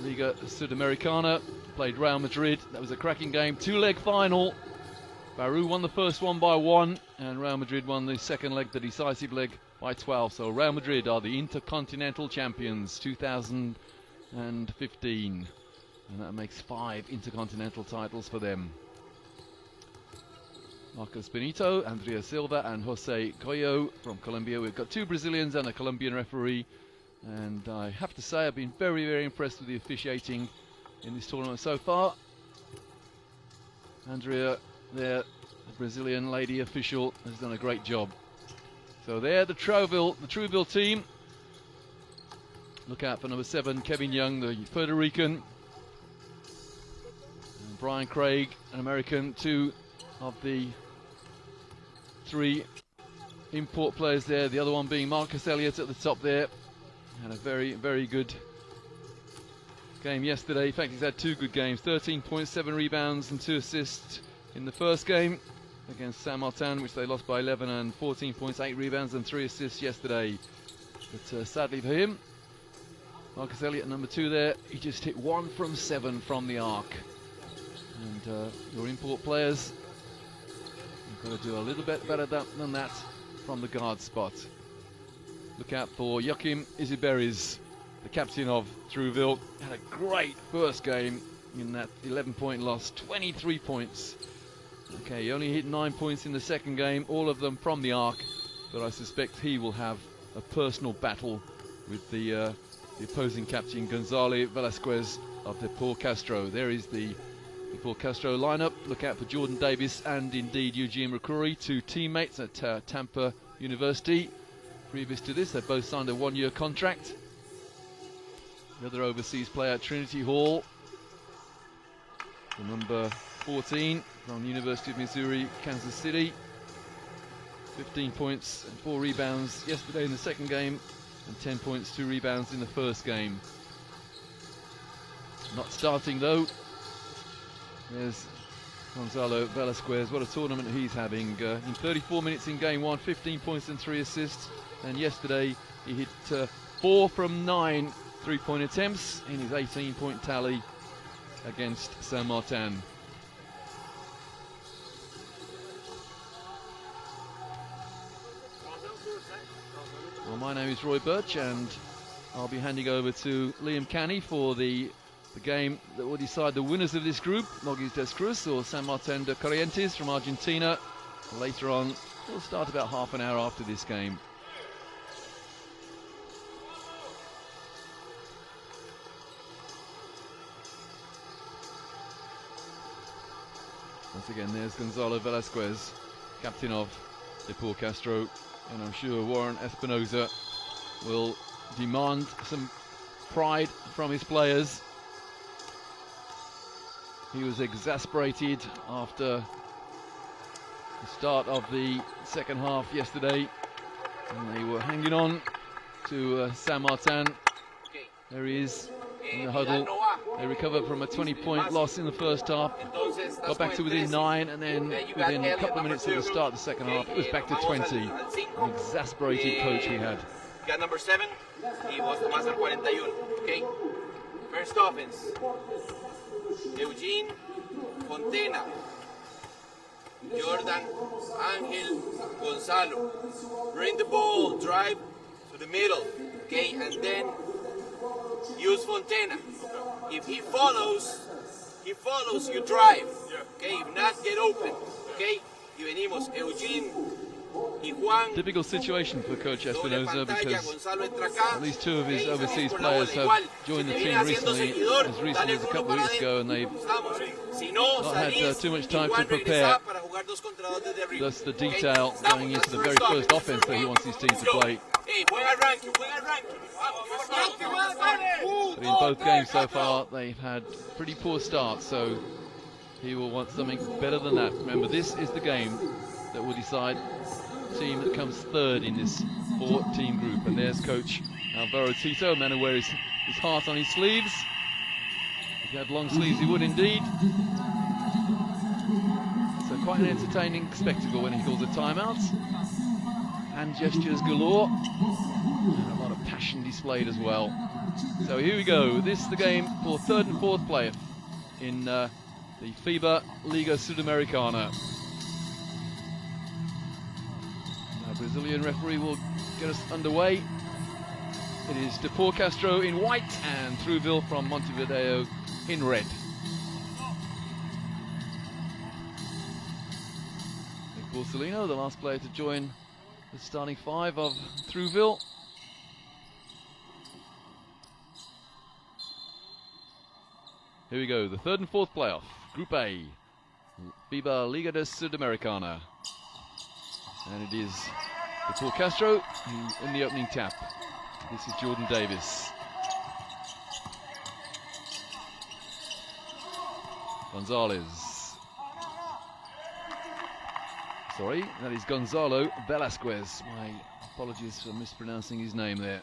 Liga Sudamericana, played Real Madrid. That was a cracking game, two-leg final. Baru won the first one by 1, and Real Madrid won the second leg, the decisive leg, by 12. So Real Madrid are the Intercontinental Champions 2015, and that makes 5 Intercontinental titles for them. Marcos Benito, Andrea Silva and Jose Coelho from Colombia. We've got 2 Brazilians and a Colombian referee, and I have to say I've been very, very impressed with the officiating in this tournament so far. Andrea there, the Brazilian lady official, has done a great job. So there, the Trouville team. Look out for number 7, Kevin Young, the Puerto Rican. And Brian Craig, an American, 2 of the 3 import players there. The other one being Marcus Elliott at the top there. Had a very, very good game yesterday. In fact, he's had 2 good games. 13.7 rebounds and 2 assists in the first game against San Martin, which they lost by 11, and 14.8 rebounds and 3 assists yesterday. But sadly for him, Marcus Elliott, number 2 there, he just hit 1 from 7 from the arc. And your import players, you've got to do a little bit better than that from the guard spot. Look out for Joachim Isiberis, the captain of Trouville. Had a great first game in that 11-point loss, 23 points. Okay, he only hit 9 points in the second game, all of them from the arc, but I suspect he will have a personal battle with the opposing captain, Gonzalo Velasquez of Deportes Castro. There is the Deportes Castro lineup. Look out for Jordan Davis and indeed Eugene Rukuri, 2 teammates at Tampa University. Previous to this, they both signed a 1-year contract. The other overseas player, Trinity Hall, the number 14 from the University of Missouri, Kansas City. 15 points and 4 rebounds yesterday in the second game, and 10 points, 2 rebounds in the first game. Not starting though. There's Gonzalo Velasquez. What a tournament he's having. In 34 minutes in game 1, 15 points and 3 assists. And yesterday he hit 4 from 9 3-point attempts in his 18-point tally against San Martin. Well, my name is Roy Birch, and I'll be handing over to Liam Canny for the game that will decide the winners of this group, Nogis des Cruz or San Martin de Corrientes from Argentina. Later on, we'll start about half an hour after this game. Once again, there's Gonzalo Velasquez, captain of Deportes Castro, and I'm sure Warren Espinoza will demand some pride from his players. He was exasperated after the start of the second half yesterday, and they were hanging on to San Martin. There he is in the huddle. They recovered from a 20-point loss in the first half, got back to within 9, and then within a couple of minutes of the start of the second half, it was back to 20. An exasperated coach he had. Got number 7, he was Tomás al 41. Okay, first offense. Eugene Fontena, Jordan Angel Gonzalo. Bring the ball, drive to the middle, okay, and then use Fontena. If he follows, you drive, okay, if not, get open, okay. Y venimos, Eugene y Juan. Difficult situation for Coach Espinoza because at least 2 of his overseas players have joined the team recently, as recently as a couple of weeks ago, and they've not had too much time to prepare. Thus the detail going into the very first offense that he wants his team to play. But in both games so far, they've had pretty poor starts, so he will want something better than that. Remember, this is the game that will decide the team that comes third in this 4-team group. And there's Coach Alvaro Tito, a man who wears his heart on his sleeves. If he had long sleeves, he would indeed. So quite an entertaining spectacle when he calls a timeout. Hand gestures galore, and a lot of passion displayed as well. So here we go. This is the game for third and fourth place in the FIBA Liga Sudamericana. Our Brazilian referee will get us underway. It is Deportes Castro in white and Trouville from Montevideo in red. Borsellino, the last player to join the starting five of Trouville. Here we go, the third and fourth playoff, Group A, FIBA Liga de Sudamericana. And it is Deportes Castro who in the opening tap. This is Jordan Davis. Gonzalez. Sorry, that is Gonzalo Velasquez. My apologies for mispronouncing his name there.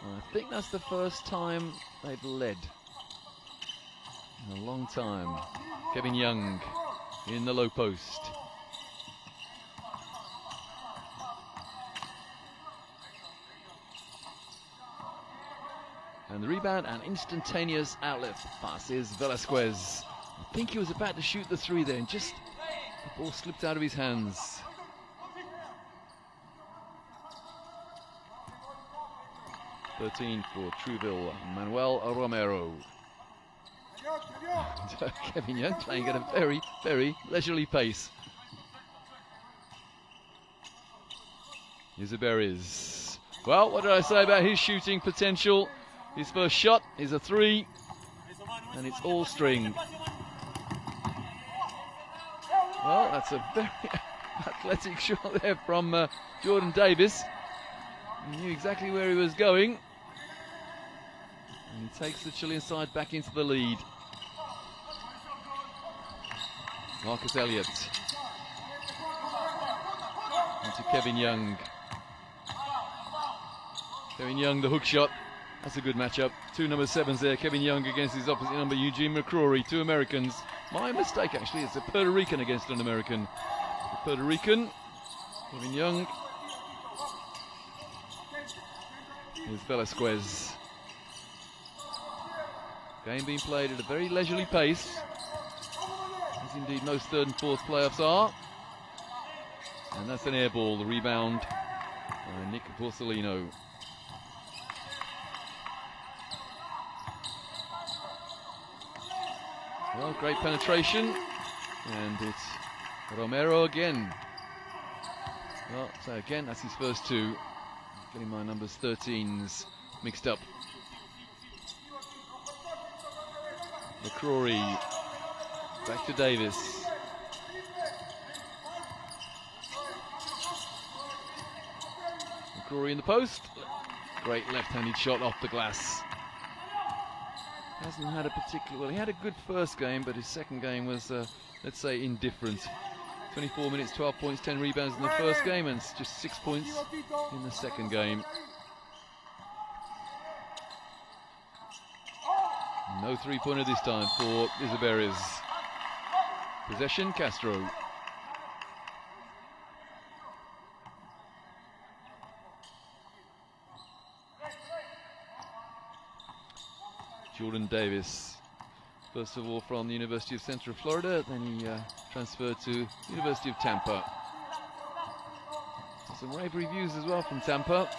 I think that's the first time they've led in a long time. Kevin Young in the low post. And the rebound and instantaneous outlet pass is Velasquez. I think he was about to shoot the three there and just the ball slipped out of his hands. (13 for Trouville, Manuel Romero. Kevin Young playing at a very, very leisurely pace. Isaberes. Well, what did I say about his shooting potential? His first shot is a three, and it's all string. Well, that's a very athletic shot there from Jordan Davis. He knew exactly where he was going. And he takes the Chilean side back into the lead. Marcus Elliott. Into Kevin Young. Kevin Young, the hook shot. That's a good matchup. Two number 7s there. Kevin Young against his opposite number, Eugene McCrory. Two Americans. My mistake, actually. It's a Puerto Rican against an American. The Puerto Rican, Kevin Young. Here's Velasquez. Game being played at a very leisurely pace, as indeed most third and fourth playoffs are. And that's an air ball. The rebound by Nick Borsellino. Well, great penetration, and it's Romero again. Well, so again, that's his first two. Getting my numbers 13s mixed up. McCrory, back to Davis. McCrory in the post. Great left-handed shot off the glass. Hasn't had a particular, well, he had a good first game, but his second game was, let's say, indifferent. 24 minutes, 12 points, 10 rebounds in the first game, and just 6 points in the second game. No three-pointer this time for Isaberes. Possession, Castro. Jordan Davis, first of all from the University of Central Florida, then he transferred to University of Tampa. Some rave reviews as well from Tampa.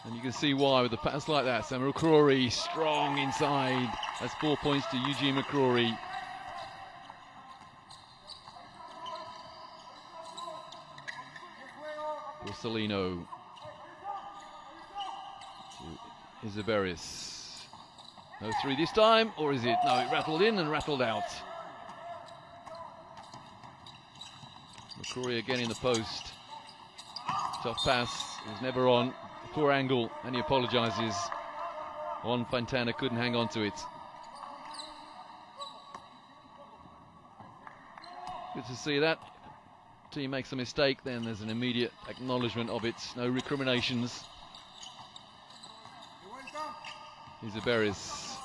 And you can see why with a pass like that. Samuel McCrory strong inside. That's 4 points to Eugene McCrory. Borsellino. Isaberes. No three this time, or is it? No, it rattled in and rattled out. McCrory again in the post. Tough pass, it was never on. Poor angle, and he apologises. Juan Fontana couldn't hang on to it. Good to see that. Team makes a mistake, then there's an immediate acknowledgement of it. No recriminations. Isaberes.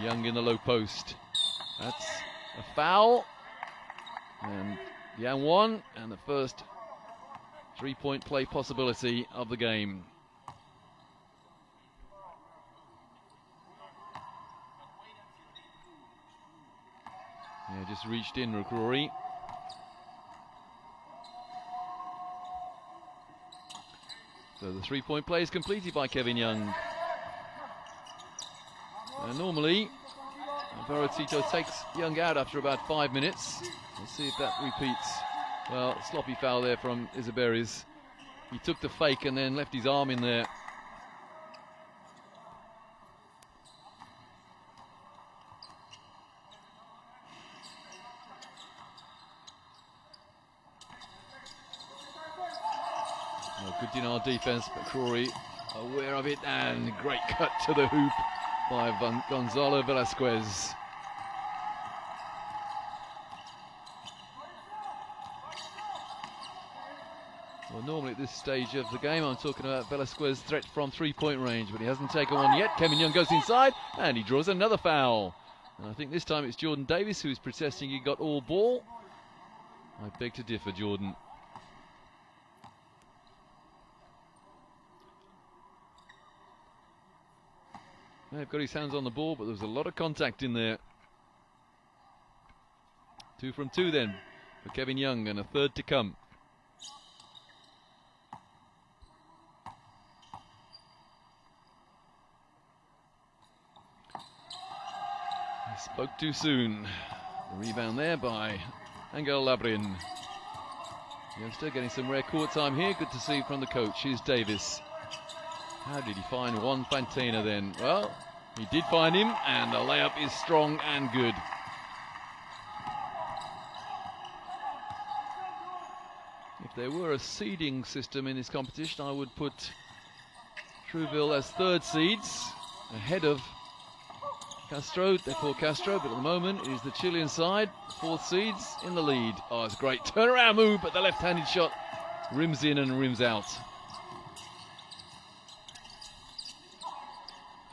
Young in the low post. That's a foul. And Yan won, and the first 3-point play possibility of the game. Yeah, just reached in, Rory. So the 3-point play is completed by Kevin Young. Normally, Barotito takes Young out after about 5 minutes. Let's see if that repeats. Well, sloppy foul there from Isaberis. He took the fake and then left his arm in there. Good in our defense, but Crawley aware of it, and great cut to the hoop by Gonzalo Velasquez. Well, normally at this stage of the game, I'm talking about Velasquez's threat from 3-point range, but he hasn't taken one yet. Kevin Young goes inside, and he draws another foul. And I think this time it's Jordan Davis who's protesting he got all ball. I beg to differ, Jordan. They've got his hands on the ball, but there was a lot of contact in there. 2 from 2 then for Kevin Young, and a third to come. He spoke too soon. The rebound there by Angel Labrin. Youngster getting some rare court time here. Good to see from the coach. Here's Davis. How did he find Juan Fantina then? Well, he did find him, and the layup is strong and good. If there were a seeding system in this competition, I would put Trouville as 3rd seeds, ahead of Castro, Deportes Castro, but at the moment it is the Chilean side, 4th seeds in the lead. Oh, it's a great turnaround move, but the left-handed shot rims in and rims out.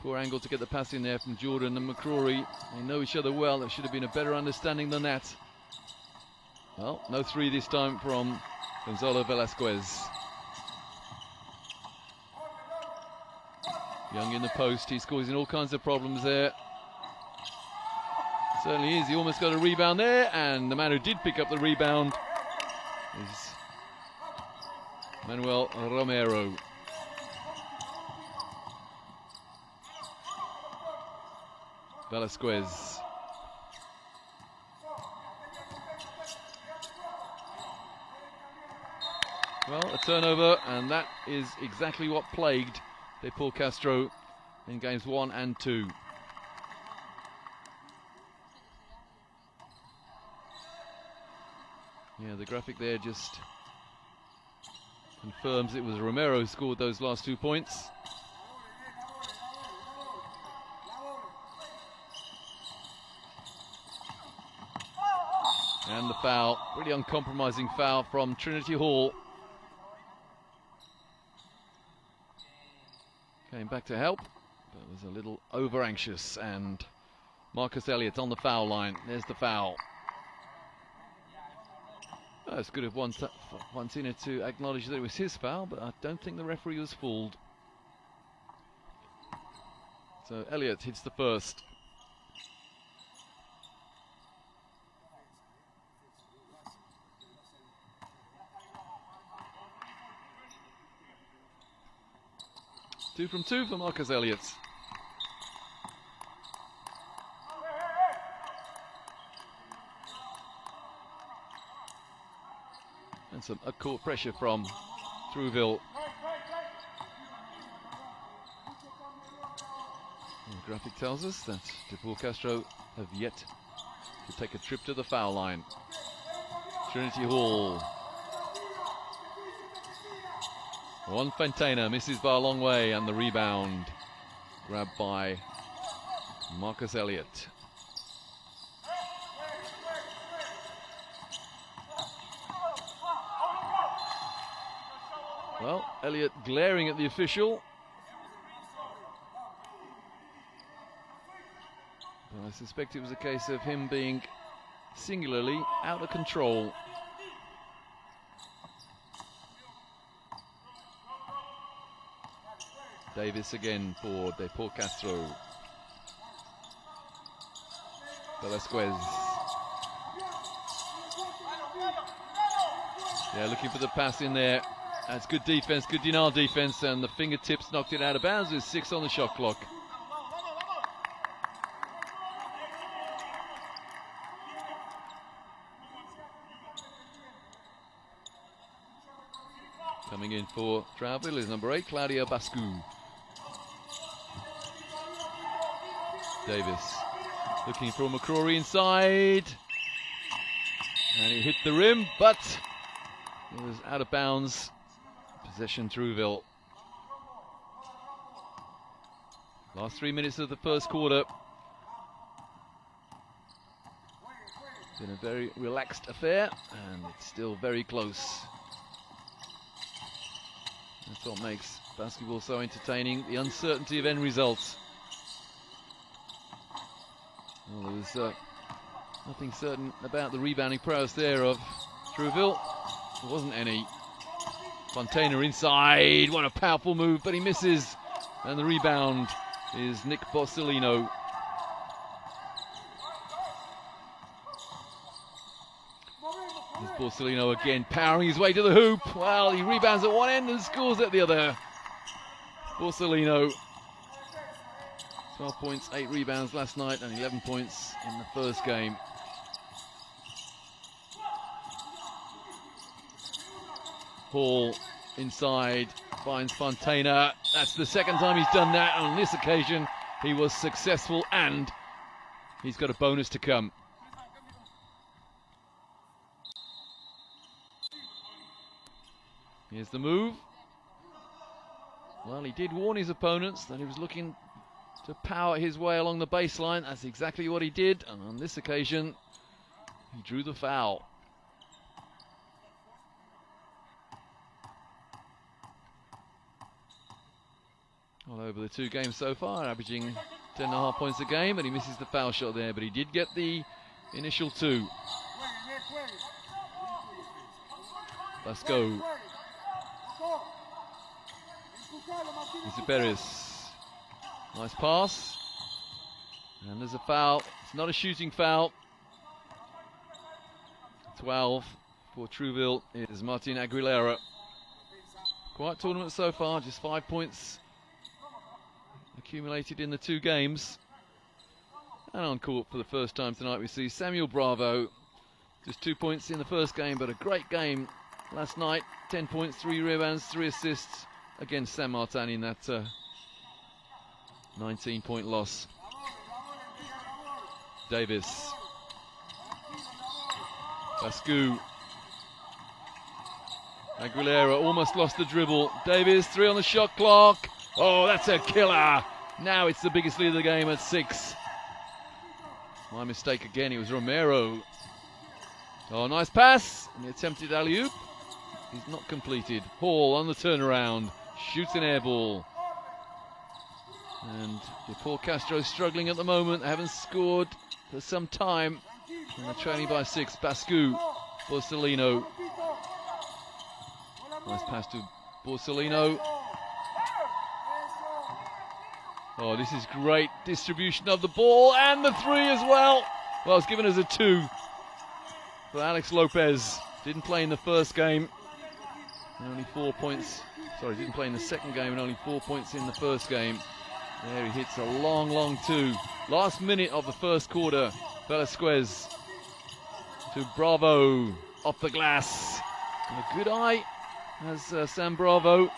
Poor angle to get the pass in there from Jordan and McCrory. They know each other well. There should have been a better understanding than that. Well, no 3 this time from Gonzalo Velasquez. Young in the post. He's causing all kinds of problems there. Certainly is. He almost got a rebound there, and the man who did pick up the rebound is Manuel Romero. Velasquez. Well, a turnover, and that is exactly what plagued Deportes Castro in games 1 and 2. Yeah, the graphic there just confirms it was Romero who scored those last 2 points. And the foul, pretty uncompromising foul from Trinity Hall. Came back to help, but was a little over anxious, and Marcus Elliott on the foul line. There's the foul. Oh, it's good of Fantina to acknowledge that it was his foul, but I don't think the referee was fooled. So Elliott hits the first. Two from 2 for Marcus Elliott. And some up-court pressure from Trouville. The graphic tells us that Deportes Castro have yet to take a trip to the foul line. Trinity Hall. Juan Fantina misses by a long way, and the rebound grabbed by Marcus Elliott. Well, Elliott glaring at the official. But I suspect it was a case of him being singularly out of control. Davis again for Deportes Castro. Velasquez. Yeah, looking for the pass in there. That's good defense, good denial defense, and the fingertips knocked it out of bounds with 6 on the shot clock. Coming in for Trouville is number 8, Claudia Bascu. Davis looking for McCrory inside. And he hit the rim, but it was out of bounds. Possession Trouville. Last 3 minutes of the first quarter. Been a very relaxed affair, and it's still very close. That's what makes basketball so entertaining, the uncertainty of end results. Well, there was nothing certain about the rebounding prowess there of Trouville. There wasn't any. Fontana inside, what a powerful move, but he misses. And the rebound is Nick Borsellino. There's Borsellino again, powering his way to the hoop. Well, he rebounds at one end and scores at the other. Borsellino. 12 points, 8 rebounds last night, and 11 points in the first game. Hall inside, finds Fontana. That's the second time he's done that. On this occasion, he was successful, and he's got a bonus to come. Here's the move. Well, he did warn his opponents that he was looking to power his way along the baseline. That's exactly what he did, and on this occasion, he drew the foul. All over the 2 games so far, averaging 10.5 points a game, and he misses the foul shot there, but he did get the initial 2. Let's go. Isaberis. Nice pass. And there's a foul. It's not a shooting foul. 12 for Trouville is Martin Aguilera. Quiet tournament so far, just 5 points accumulated in the 2 games. And on court for the first time tonight we see Samuel Bravo. Just 2 points in the first game, but a great game last night. 10 points, 3 rebounds, 3 assists against San Martin in that 19-point loss. Davis. Bascu. Aguilera almost lost the dribble. Davis, 3 on the shot clock. Oh, that's a killer. Now it's the biggest lead of the game at 6. My mistake again, it was Romero. Oh, nice pass. And the attempted alley-oop is not completed. Hall on the turnaround. Shoots an air ball. And Deportes Castro struggling at the moment. They haven't scored for some time. And they're trailing by 6. Bascu. Borsellino. Nice pass to Borsellino. Oh, this is great distribution of the ball, and the 3 as well. Well, it's given us a 2 for Alex Lopez. Didn't play in the first game, and only 4 points. Sorry, didn't play in the second game, and only 4 points in the first game. There he hits a long, long 2. Last minute of the first quarter. Velasquez to Bravo off the glass. And a good eye has Sam Bravo.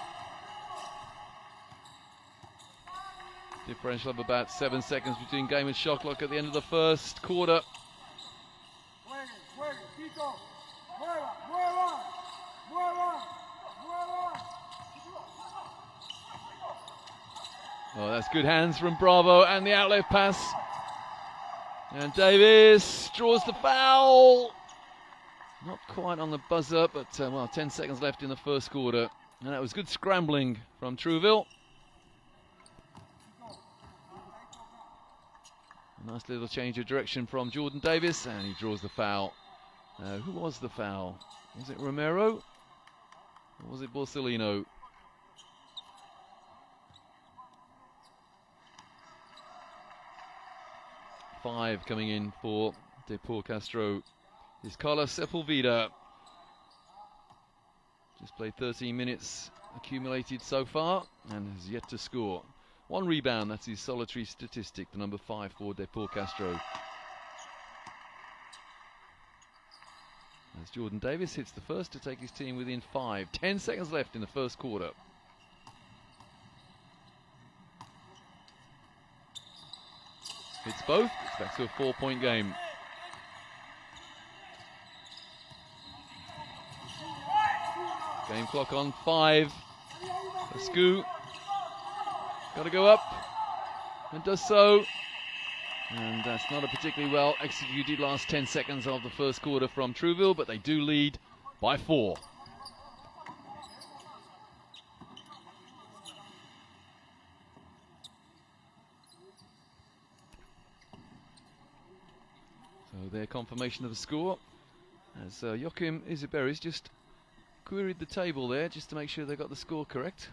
Differential of about 7 seconds between game and shot clock at the end of the first quarter. Oh, that's good hands from Bravo, and the outlet pass. And Davis draws the foul. Not quite on the buzzer, but well, 10 seconds left in the first quarter. And that was good scrambling from Trouville. A nice little change of direction from Jordan Davis, and he draws the foul. Who was the foul? Was it Romero? Or was it Borsellino? 5 coming in for Deportes Castro is Carlos Sepulveda. Just played 13 minutes accumulated so far and has yet to score. 1 rebound, that's his solitary statistic, the number 5 for Deportes Castro. As Jordan Davis hits the first to take his team within 5. 10 seconds left in the first quarter. Hits both, it's back to a 4-point game. Game clock on 5. Bascu got to go up and does so. And that's not a particularly well executed last 10 seconds of the first quarter from Trouville, but they do lead by 4. So their confirmation of the score as Joachim Isaberis just queried the table there just to make sure they got the score correct.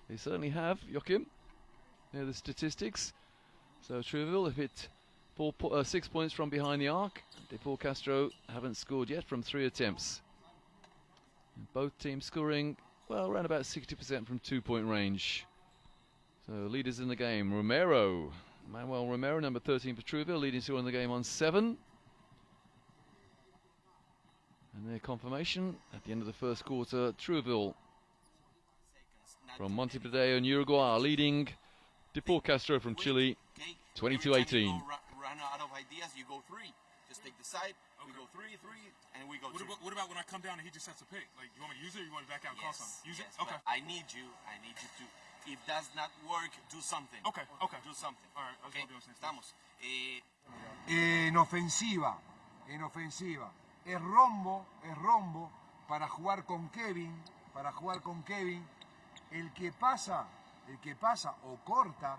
They certainly have, Joachim. There are the statistics. So Trouville have hit 6 points from behind the arc. Deportes Castro haven't scored yet from 3 attempts. And both teams scoring, well, around about 60% from 2-point range. So leaders in the game, Manuel Romero, number 13 for Trouville, leading scorer in the game on 7. And their confirmation at the end of the first quarter, Trouville from Montevideo in Uruguay leading Deportes Castro from Chile 22-18. Run out of ideas, you go 3. Just take the side, we go 3, and we go 2. What about when I come down and he just sets a pick? Like, you want me to use it or you want to back out and call something? Use yes, it? Okay. I need you to, if does not work, do something. Okay. Do something. All right, I was Okay, gonna do the same estamos. En ofensiva. Es rombo para jugar con Kevin, el que pasa o corta,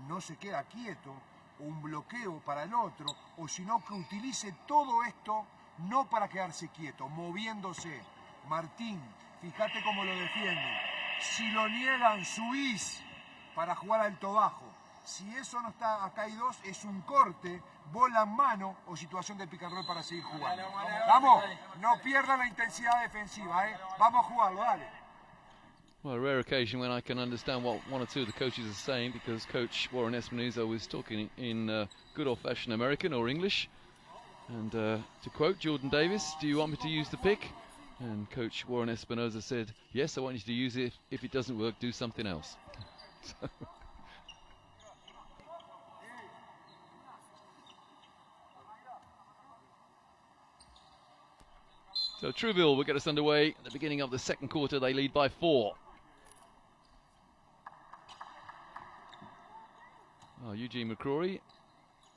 no se queda quieto, un bloqueo para el otro, o sino que utilice todo esto no para quedarse quieto, moviéndose. Martín, fíjate cómo lo defiende. Si lo niegan, subís para jugar alto bajo. Si eso no está acá hay 2, es un corte, bola en mano o situación de pick and roll para seguir jugando. Vamos, no pierdan la intensidad defensiva, vamos a jugarlo, dale. Well, a rare occasion when I can understand what 1 or 2 of the coaches are saying, because Coach Warren Espinoza was talking in good old-fashioned American or English. And to quote Jordan Davis, do you want me to use the pick? And Coach Warren Espinoza said, yes, I want you to use it. If it doesn't work, do something else. So Trouville will get us underway. At the beginning of the second quarter, they lead by 4. Oh, Eugene McCrory,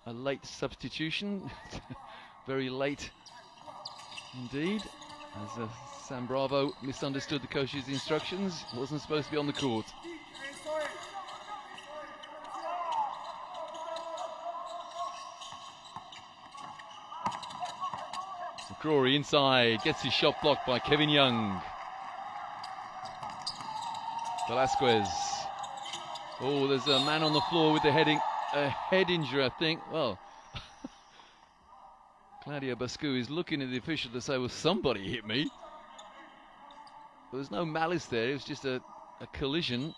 a late substitution. Very late indeed. As Sam Bravo misunderstood the coach's instructions. Wasn't supposed to be on the court. McCrory inside, gets his shot blocked by Kevin Young. Velasquez. Oh, there's a man on the floor with a head injury, I think. Well, Claudio Bascu is looking at the official to say, well, somebody hit me. There was no malice there, it was just a collision.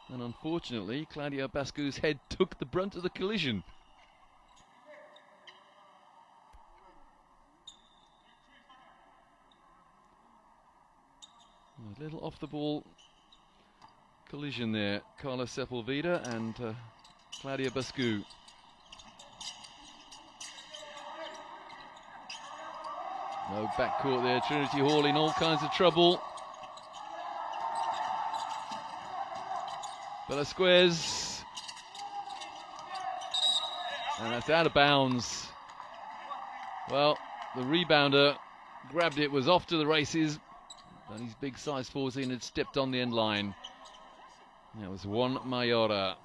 And unfortunately, Claudio Bascu's head took the brunt of the collision. A little off the ball collision there. Carlos Sepulveda and Claudio Bascu. No backcourt there. Trinity Hall in all kinds of trouble. Velasquez. And that's out of bounds. Well, the rebounder grabbed it, was off to the races. And his big size 14 had stepped on the end line. That was Juan Mayora.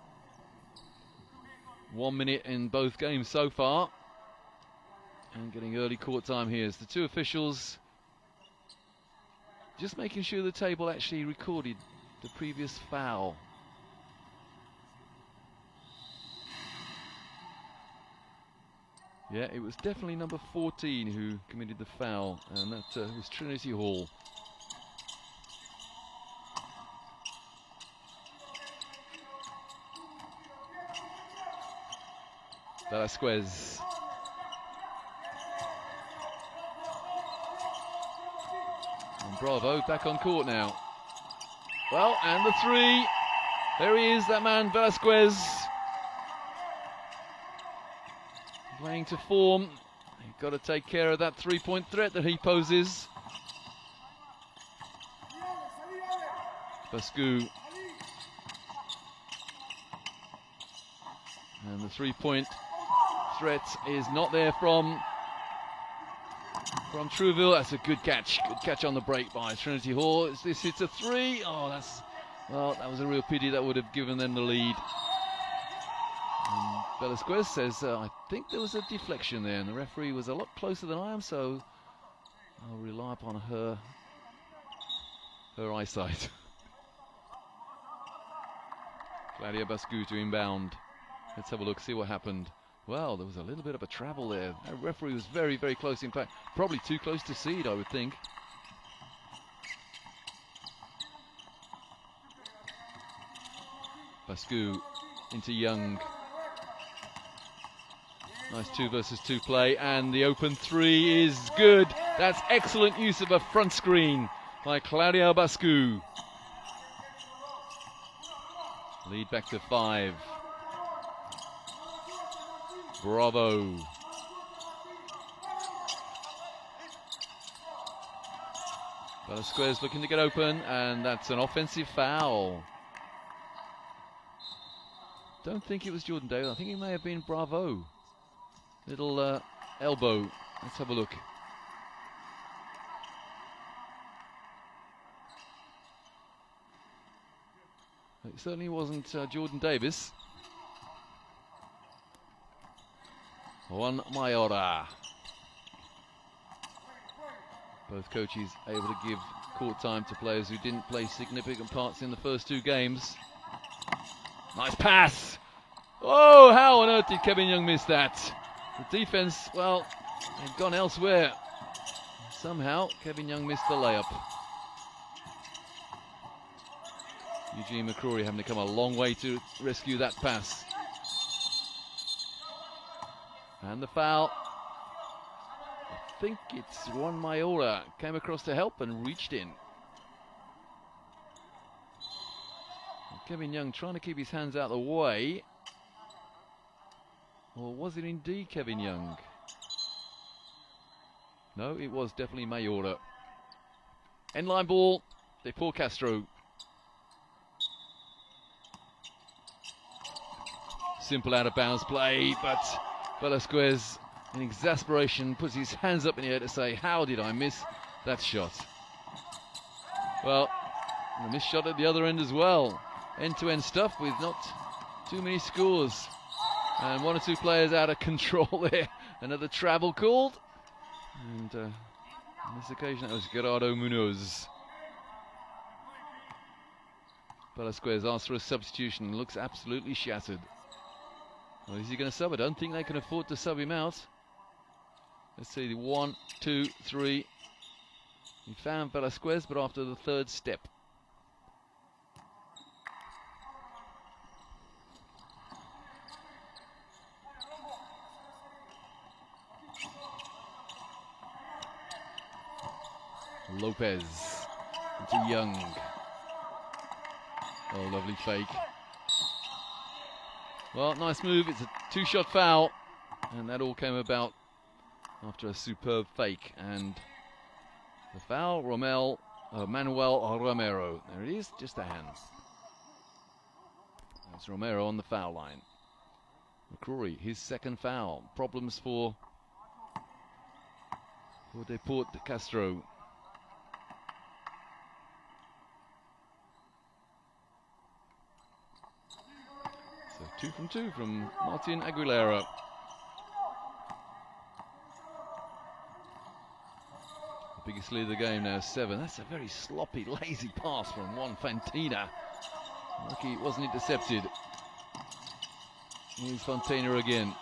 1 minute in both games so far. And getting early court time here as the 2 officials just making sure the table actually recorded the previous foul. Yeah, it was definitely number 14 who committed the foul, and that was Trinity Hall. Velasquez. And Bravo back on court now. Well, and the three. There he is, that man, Velasquez. Playing to form. You've got to take care of that three-point threat that he poses. Bascu. And the three-point threat is not there from Trouville. That's a good catch. Good catch on the break by Trinity Hall. This hits a three. Oh, that was a real pity. That would have given them the lead. And Velasquez says, I think there was a deflection there, and the referee was a lot closer than I am, so I'll rely upon her eyesight. Claudia Bascu to inbound. Let's have a look, see what happened. Well, there was a little bit of a travel there. That referee was very, very close. In fact, probably too close to seed, I would think. Bascu into Young. Nice 2 versus 2 play, and the open three is good. That's excellent use of a front screen by Claudia Bascu. Lead back to 5. Bravo. Velasquez looking to get open, and that's an offensive foul. Don't think it was Jordan Davis. I think it may have been Bravo. Little elbow. Let's have a look. It certainly wasn't Jordan Davis. Juan Mayora. Both coaches able to give court time to players who didn't play significant parts in the first 2 games. Nice pass. Oh, how on earth did Kevin Young miss that? The defense, well, had gone elsewhere. Somehow, Kevin Young missed the layup. Eugene McCrory having to come a long way to rescue that pass. And the foul. I think it's Juan Mayora. Came across to help and reached in. Kevin Young trying to keep his hands out of the way. Or was it indeed Kevin Young? No, it was definitely Mayora. End line ball. Deportes Castro. Simple out of bounds play, but Velasquez, in exasperation, puts his hands up in the air to say, how did I miss that shot? Well, a missed shot at the other end as well. End-to-end stuff with not too many scores. And 1 or 2 players out of control there. Another travel called. And on this occasion, that was Gerardo Munoz. Velasquez asks for a substitution and looks absolutely shattered. Well, is he going to sub? I don't think they can afford to sub him out. Let's see, 1, 2, 3. He found Velasquez, but after the 3rd step. Lopez into Young. Oh, lovely fake. Well, nice move. It's a 2-shot foul, and that all came about after a superb fake. And the foul, Manuel Romero. There it is, just a hand. That's Romero on the foul line. McCrory, his 2nd foul. Problems for Deportes Castro. So 2 from 2 from Martin Aguilera. The biggest lead of the game now, 7. That's a very sloppy, lazy pass from Juan Fantina. Lucky it wasn't intercepted. Here's Fantina again.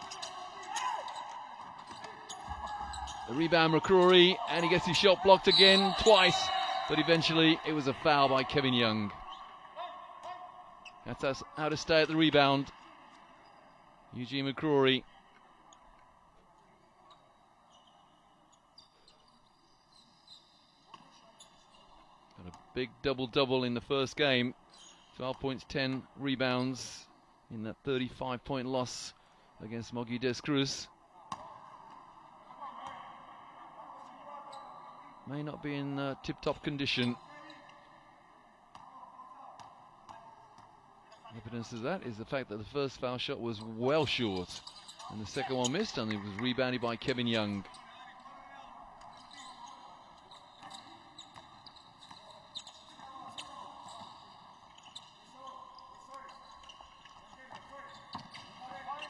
The rebound, McCrory, and he gets his shot blocked again, twice, but eventually it was a foul by Kevin Young. That's us how to stay at the rebound. Eugene McCrory. Got a big double-double in the first game. 12 points, 10 rebounds in that 35-point loss against Mogi des Cruz. May not be in tip-top condition. Evidence of that is the fact that the first foul shot was well short, and the second one missed, and it was rebounded by Kevin Young.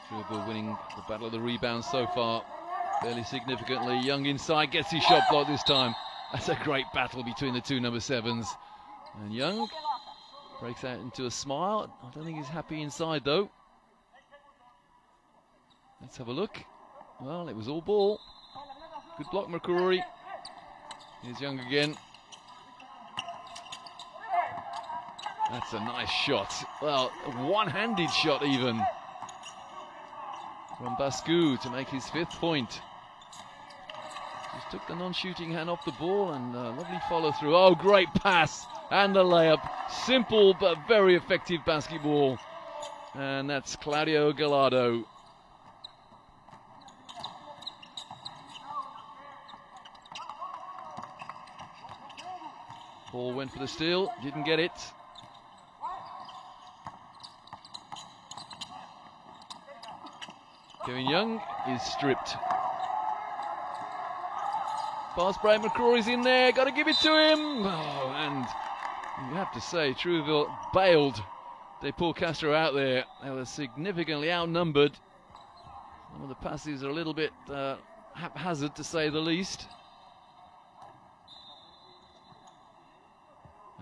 Trouville winning the battle of the rebounds so far, fairly significantly. Young inside, gets his shot blocked this time. That's a great battle between the two number 7s. And Young breaks out into a smile. I don't think he's happy inside though. Let's have a look. Well, it was all ball. Good block, McCrory. Here's Young again. That's a nice shot. Well, a one-handed shot even from Bascu to make his 5th point. Just took the non-shooting hand off the ball, and lovely follow through. Oh, great pass and the layup. Simple but very effective basketball. And that's Claudio Gallardo. Ball went for the steal, didn't get it. Kevin Young is stripped. Fast break, McCrory's in there, got to give it to him. Oh, and you have to say, Trouville bailed Deportes Castro out there. They were significantly outnumbered. Some of the passes are a little bit haphazard, to say the least.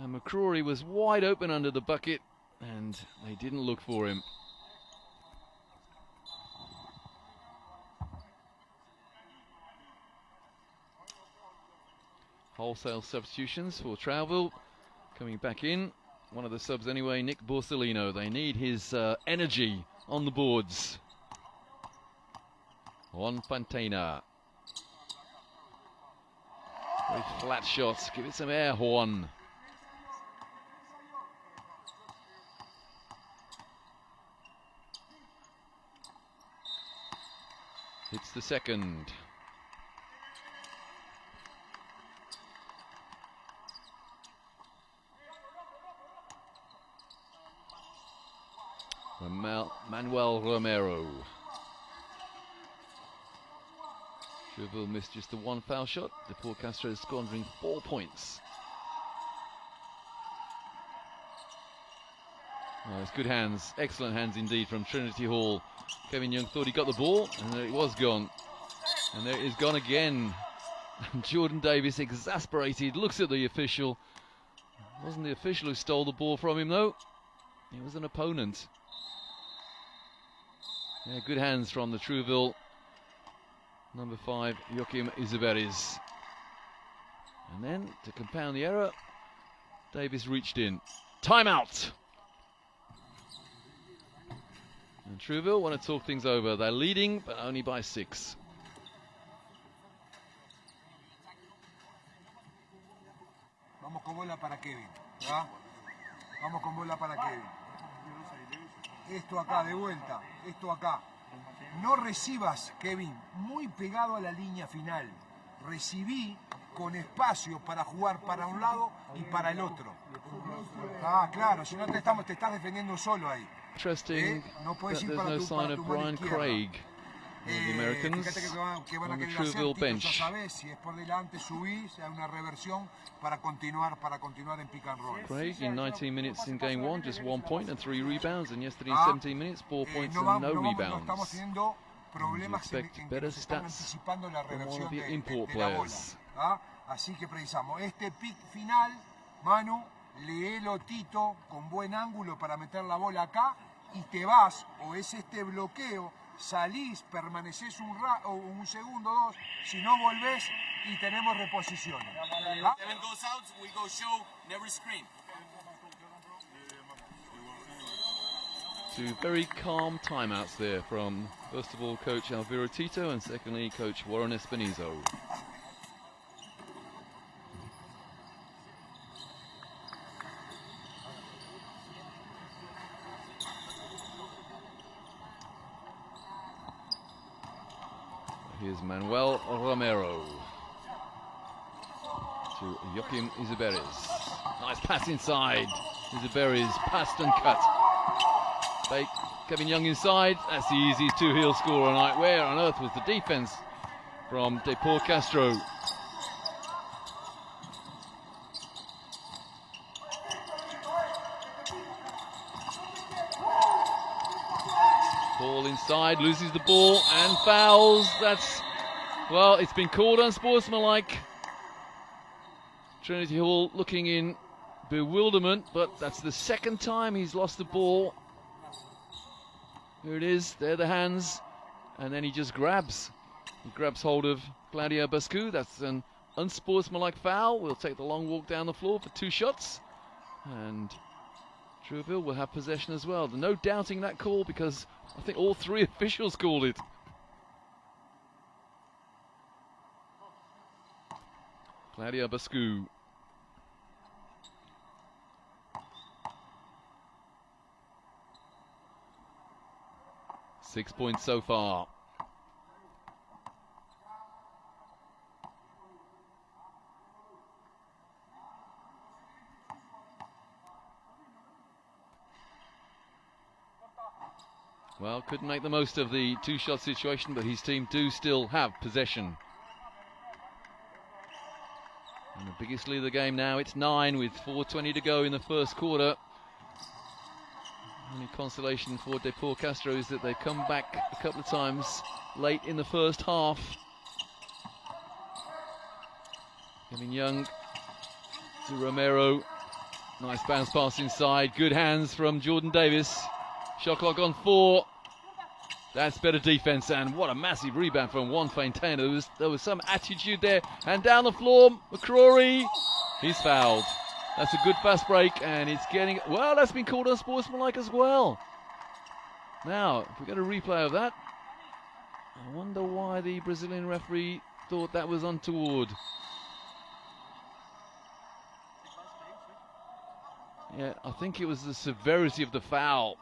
And McCrory was wide open under the bucket, and they didn't look for him. Wholesale substitutions for Trouville. Coming back in, one of the subs anyway, Nick Borsellino. They need his energy on the boards. Juan Pantena. Very flat shots. Give it some air, Juan. It's the second. Manuel Romero. Trouville missed just the one foul shot. Deportes Castro is squandering 4 points. Oh, it's good hands, excellent hands indeed from Trinity Hall. Kevin Young thought he got the ball, and there it was gone. And there it is gone again. Jordan Davis, exasperated, looks at the official. It wasn't the official who stole the ball from him though. It was an opponent. Yeah, good hands from the Trouville number 5, Joachim Izaberes. And then, to compound the error, Davis reached in. Timeout! And Trouville want to talk things over. They're leading, but only by 6. Vamos con bola para Kevin, ¿verdad? Vamos con bola para Kevin. Esto acá, de vuelta, esto acá. No recibas, Kevin, muy pegado a la línea final. Recibí con espacio para jugar para un lado y para el otro. Ah, claro, si no te estás defendiendo solo ahí. Interesting No puedes that ir there's para no tu, sign para of tu mano Brian izquierda. Craig. The Americans Fíjate que van a on the querer Trouville hacer, bench. ya sabes, si es por delante subís, hay una reversión para continuar en pick and roll. Craig in 19 minutes in game 1, just 1 point and 3 rebounds, and yesterday in Ah, 17 minutes, 4 points and no No estamos rebounds. teniendo problemas en expect que better nos están stats anticipando la from one reversión of the de import la bola. players. ¿Ah? Así que precisamos este pick final, Manu, léelo Tito con buen ángulo para meter la bola acá y te vas, o es este bloqueo salís, permanecés un segundo, dos, si no volvés y tenemos reposiciones. ¿Ah? Seven goes out, we go show, never screen. Two very calm timeouts there from, first of all, Coach Alvaro Tito and secondly, Coach Warren Espinizo. Here's Manuel Romero to Joachim Isaberes. Nice pass inside. Isaberes passed and cut. Fake Kevin Young inside. That's the easiest two-heel score all night. Where on earth was the defense from Deportes Castro? Ball inside, loses the ball and fouls. That's, well, it's been called unsportsmanlike. Trinity Hall looking in bewilderment, but that's the second time he's lost the ball. Here it is, there the hands, and then he just grabs. He grabs hold of Claudio Bascu. That's an unsportsmanlike foul. We'll take the long walk down the floor for 2 shots. And Trouville will have possession as well. No doubting that call because I think all 3 officials called it. Claudio Bascu. Six points so far. Well, couldn't make the most of the 2-shot situation, but his team do still have possession. And the biggest lead of the game now, it's 9 with 4:20 to go in the first quarter. Only consolation for Deportes Castro is that they've come back a couple of times late in the first half. Kevin Young to Romero. Nice bounce pass inside. Good hands from Jordan Davis. Shot clock on 4. That's better defense, and what a massive rebound from Juan Faintana. There was some attitude there. And down the floor, McCrory. He's fouled. That's a good fast break, and it's getting... Well, that's been called unsportsmanlike as well. Now, if we get a replay of that, I wonder why the Brazilian referee thought that was untoward. Yeah, I think it was the severity of the foul.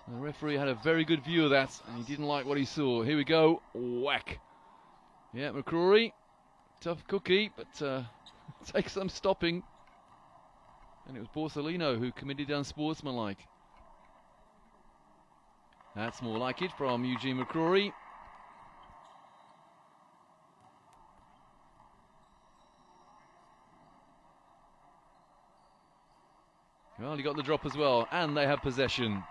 The referee had a very good view of that, and he didn't like what he saw. Here we go. Whack. Yeah, McCrory. Tough cookie, but takes some stopping. And it was Borsellino who committed unsportsmanlike. That's more like it from Eugene McCrory. Well, he got the drop as well, and they have possession.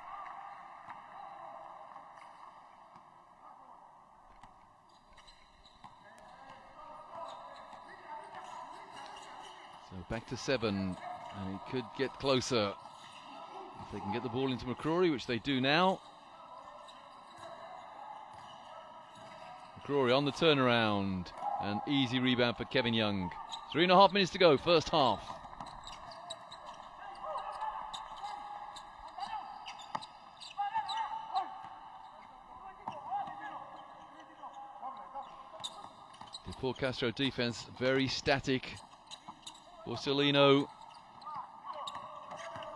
So back to 7, and he could get closer if they can get the ball into McCrory, which they do now. McCrory on the turnaround, an easy rebound for Kevin Young. 3.5 minutes to go, first half. Deportes Castro defense very static. Borsellino,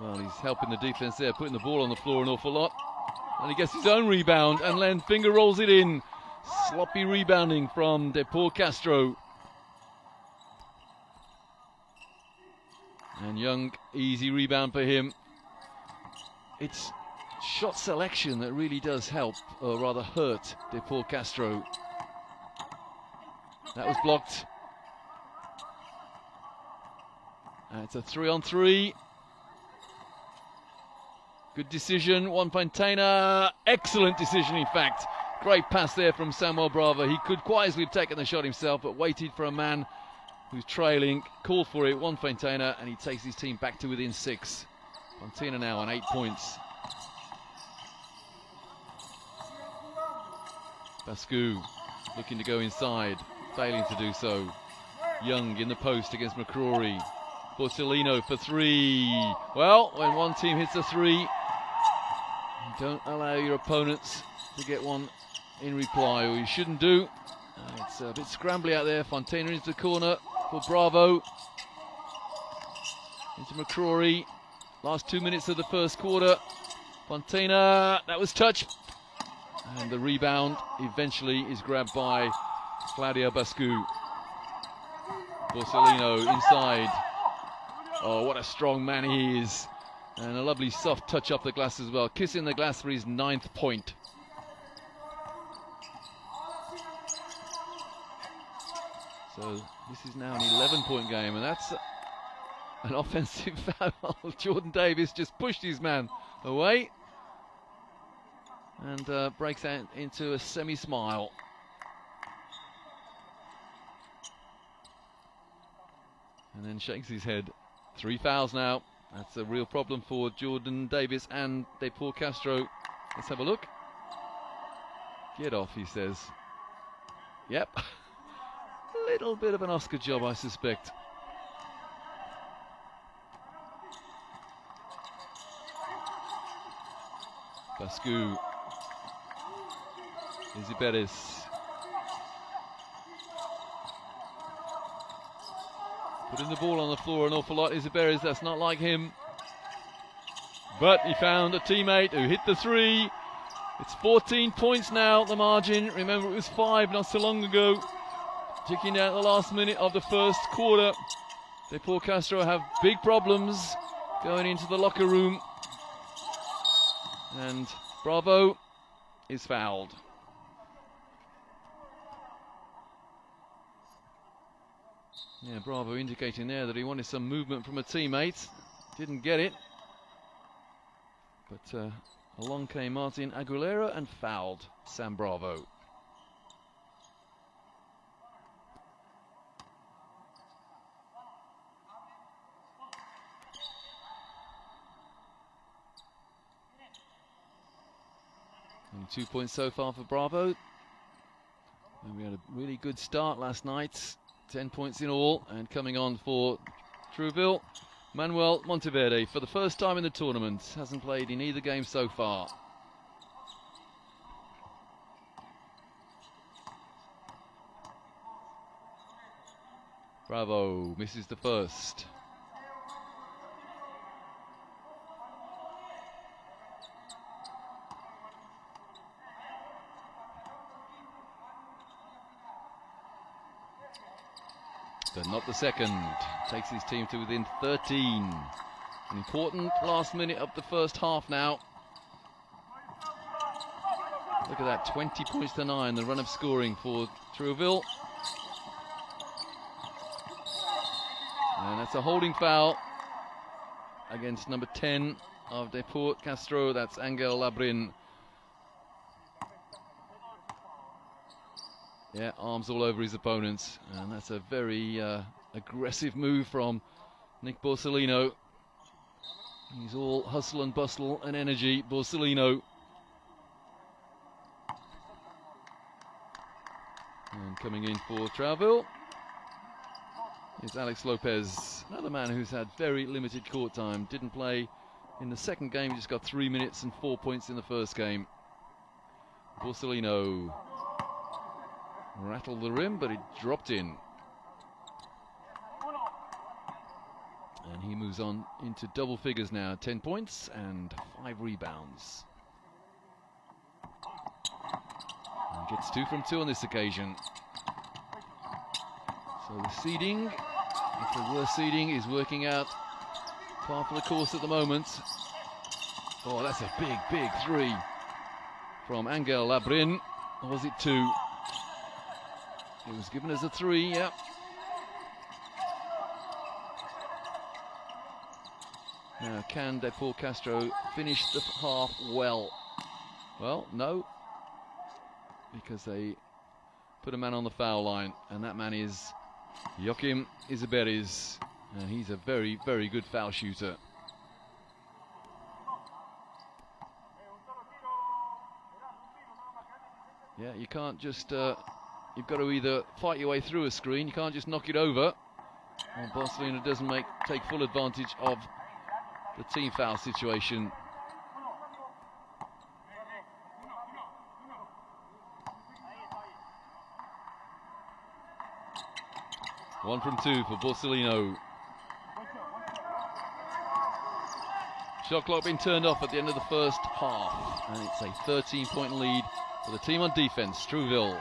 well, he's helping the defense there, putting the ball on the floor an awful lot. And he gets his own rebound, and then finger rolls it in. Sloppy rebounding from Deportes Castro. And Young, easy rebound for him. It's shot selection that really does help, or rather hurt, Deportes Castro. That was blocked. And it's a 3-on-3. Good decision, Juan Faintana. Excellent decision, in fact. Great pass there from Samuel Brava. He could quite easily have taken the shot himself, but waited for a man who's trailing, called for it, Juan Faintana, and he takes his team back to within 6. Faintana now on 8 points. Bascu looking to go inside, failing to do so. Young in the post against McCrory. Borsellino for three. Well, when one team hits a three, you don't allow your opponents to get one in reply, or you shouldn't do. It's a bit scrambly out there. Fontana into the corner for Bravo. Into McCrory. Last 2 minutes of the first quarter. Fontana, that was touch. And the rebound eventually is grabbed by Claudio Bascu. Borsellino inside. Oh, what a strong man he is. And a lovely soft touch up the glass as well. Kissing the glass for his 9th point. So this is now an 11-point game, and that's an offensive foul. Jordan Davis just pushed his man away and breaks out into a semi-smile. And then shakes his head. 3 fouls now. That's a real problem for Jordan Davis and Deportes Castro. Let's have a look. Get off, he says. Yep. A little bit of an Oscar job, I suspect. Bascu. Isiberis. Putting the ball on the floor an awful lot. Isiberis, that's not like him. But he found a teammate who hit the three. It's 14 points now, the margin. Remember, it was 5 not so long ago. Ticking out the last minute of the first quarter. Deportes Castro have big problems going into the locker room. And Bravo is fouled. Yeah, Bravo indicating there that he wanted some movement from a teammate. Didn't get it. But along came Martin Aguilera and fouled Sam Bravo. And 2 points so far for Bravo. And we had a really good start last night. 10 points in all, and coming on for Trouville, Manuel Monteverde for the first time in the tournament. Hasn't played in either game so far. Bravo misses the first. But not the second. Takes his team to within 13. An important last minute of the first half now. Look at that, 20 points to 9, the run of scoring for Trouville. And that's a holding foul against number 10 of Deportes Castro. That's Angel Labrin. Yeah, arms all over his opponents, and that's a very aggressive move from Nick Borsellino. He's all hustle and bustle and energy, Borsellino. And coming in for Trouville is Alex Lopez, another man who's had very limited court time. Didn't play in the second game, he just got 3 minutes and 4 points in the first game. Borsellino rattled the rim, but it dropped in. And he moves on into double figures now, 10 points and 5 rebounds. And gets 2 from 2 on this occasion. So the seeding, if the worst seeding, is working out par for the course at the moment. Oh, that's a big, big 3 from Angel Labrin. Or was it 2? It was given as a 3, yeah. Now, can Deportes Castro finish the half well? Well, no. Because they put a man on the foul line, and that man is Joachim Isiberis. And he's a very, very good foul shooter. Yeah, you can't just, you've got to either fight your way through a screen, you can't just knock it over. Well, Barcelona doesn't take full advantage of the team foul situation. One from two for Borsellino. Shot clock being turned off at the end of the first half, and it's a 13-point lead for the team on defense. Trouville.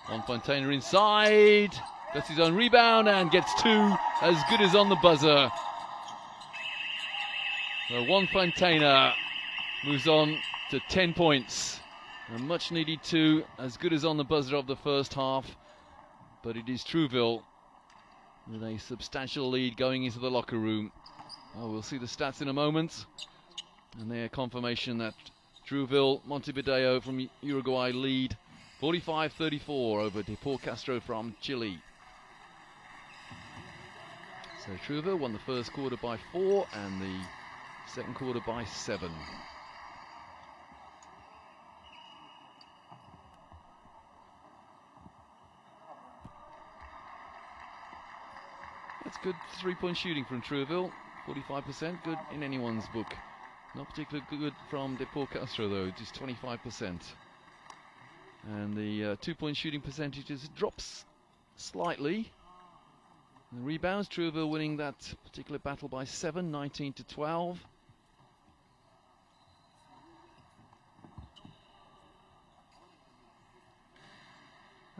Juan Fontana inside, gets his own rebound and gets two, as good as on the buzzer. So Juan Fontana moves on to 10 points. A much needed two, as good as on the buzzer of the first half. But it is Trouville with a substantial lead going into the locker room. Oh, we'll see the stats in a moment. And their confirmation that Trouville, Montevideo from Uruguay lead 45-34 over Deportes Castro from Chile. So Trouville won the first quarter by 4 and the second quarter by 7. That's good three-point shooting from Trouville. 45%, good in anyone's book. Not particularly good from Deportes Castro though, just 25%. And the two-point shooting percentages drops slightly. The rebounds, Trouville winning that particular battle by 7, 19-12.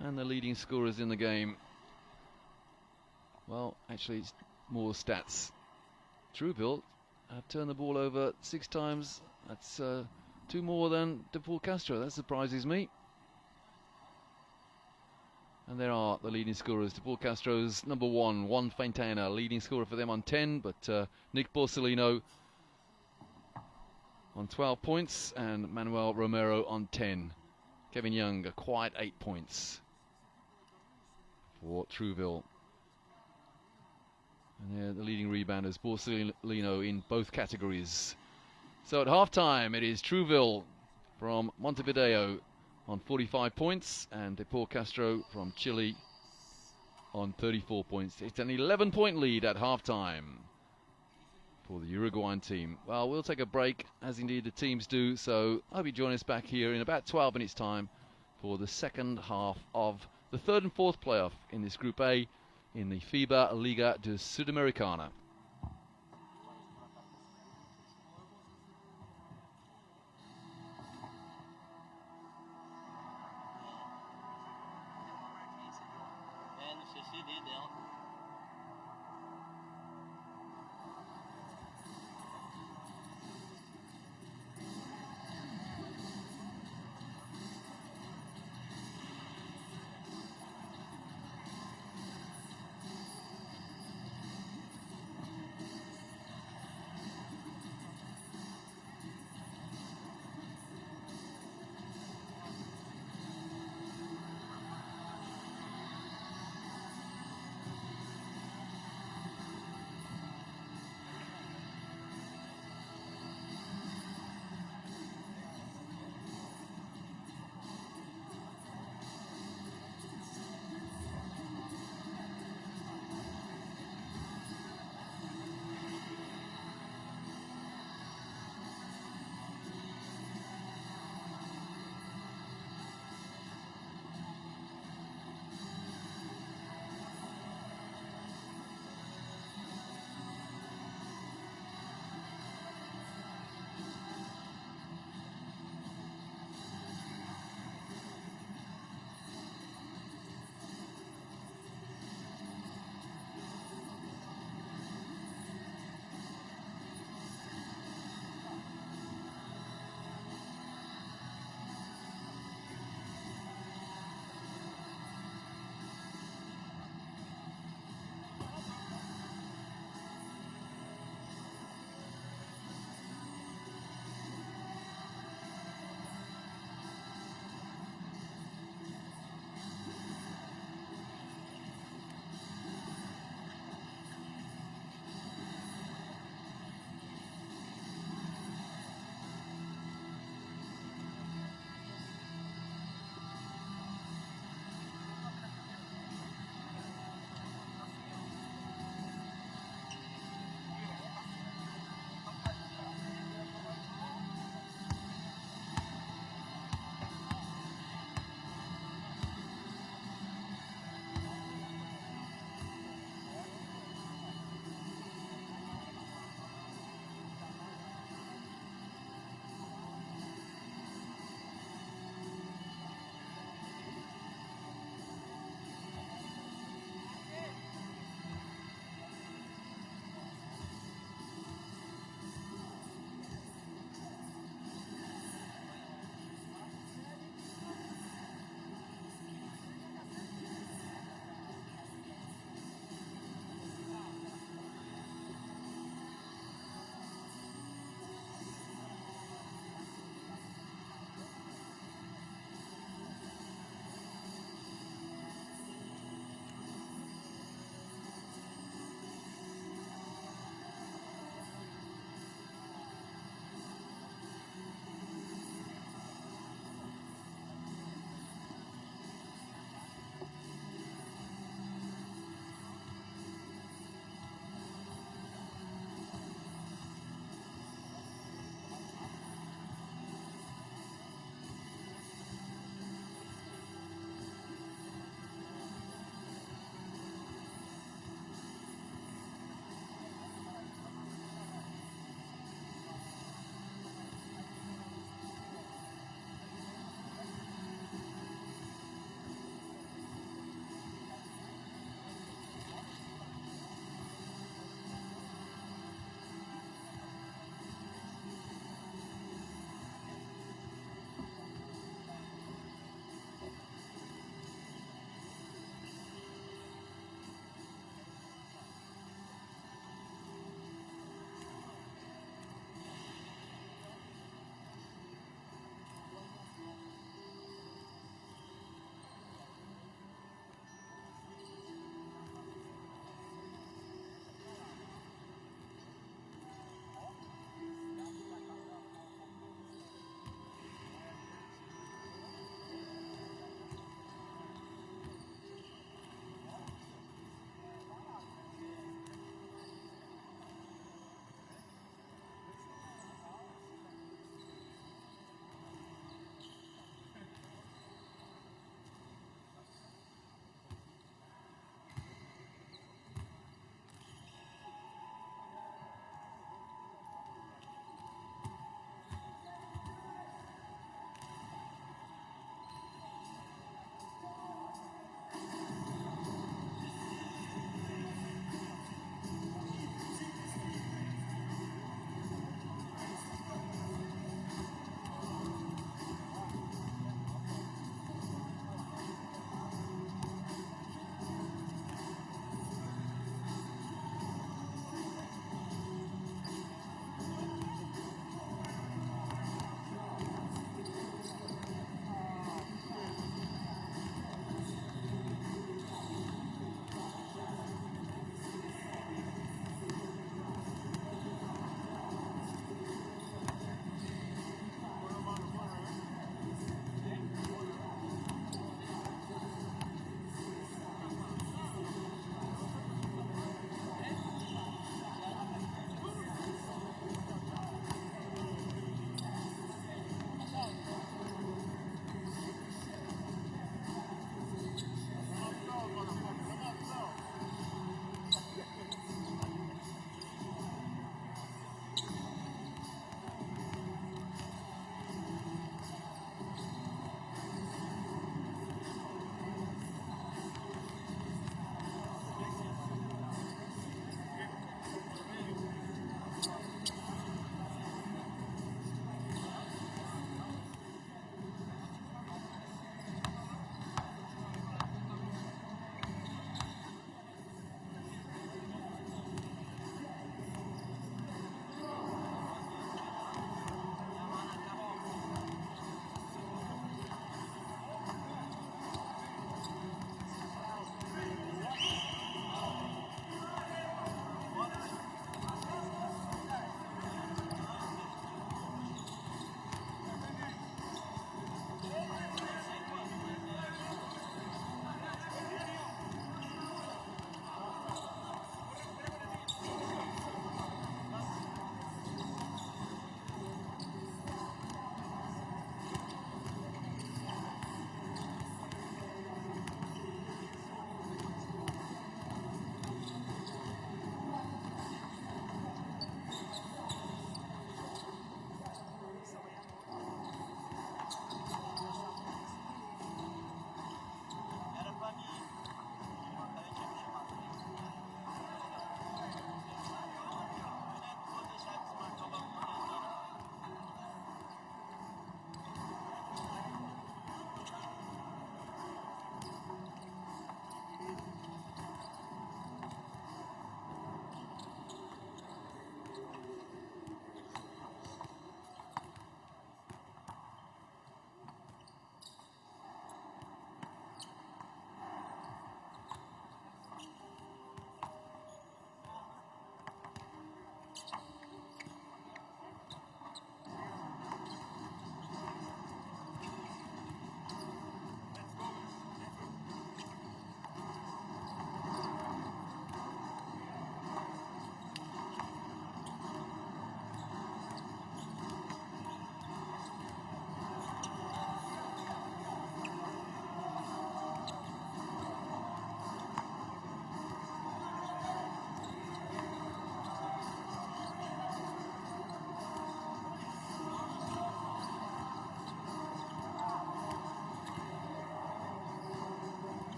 And the leading scorers in the game. Well, actually, it's more stats. Trouville have turned the ball over 6 times. That's 2 more than Deportes Castro. That surprises me. And there are the leading scorers. Deportes Castro's number 1, Juan Fontana, leading scorer for them on 10. But Nick Borsellino on 12 points and Manuel Romero on 10. Kevin Young, a quiet 8 points for Trouville. And the leading rebounders, Borsellino in both categories. So at halftime, it is Trouville from Montevideo on 45 points and Deportes Castro from Chile on 34 points. It's an 11-point lead at halftime for the Uruguayan team. Well, we'll take a break, as indeed the teams do. So I hope you join us back here in about 12 minutes' time for the second half of the third and fourth playoff in this Group A in the FIBA Liga de Sudamericana.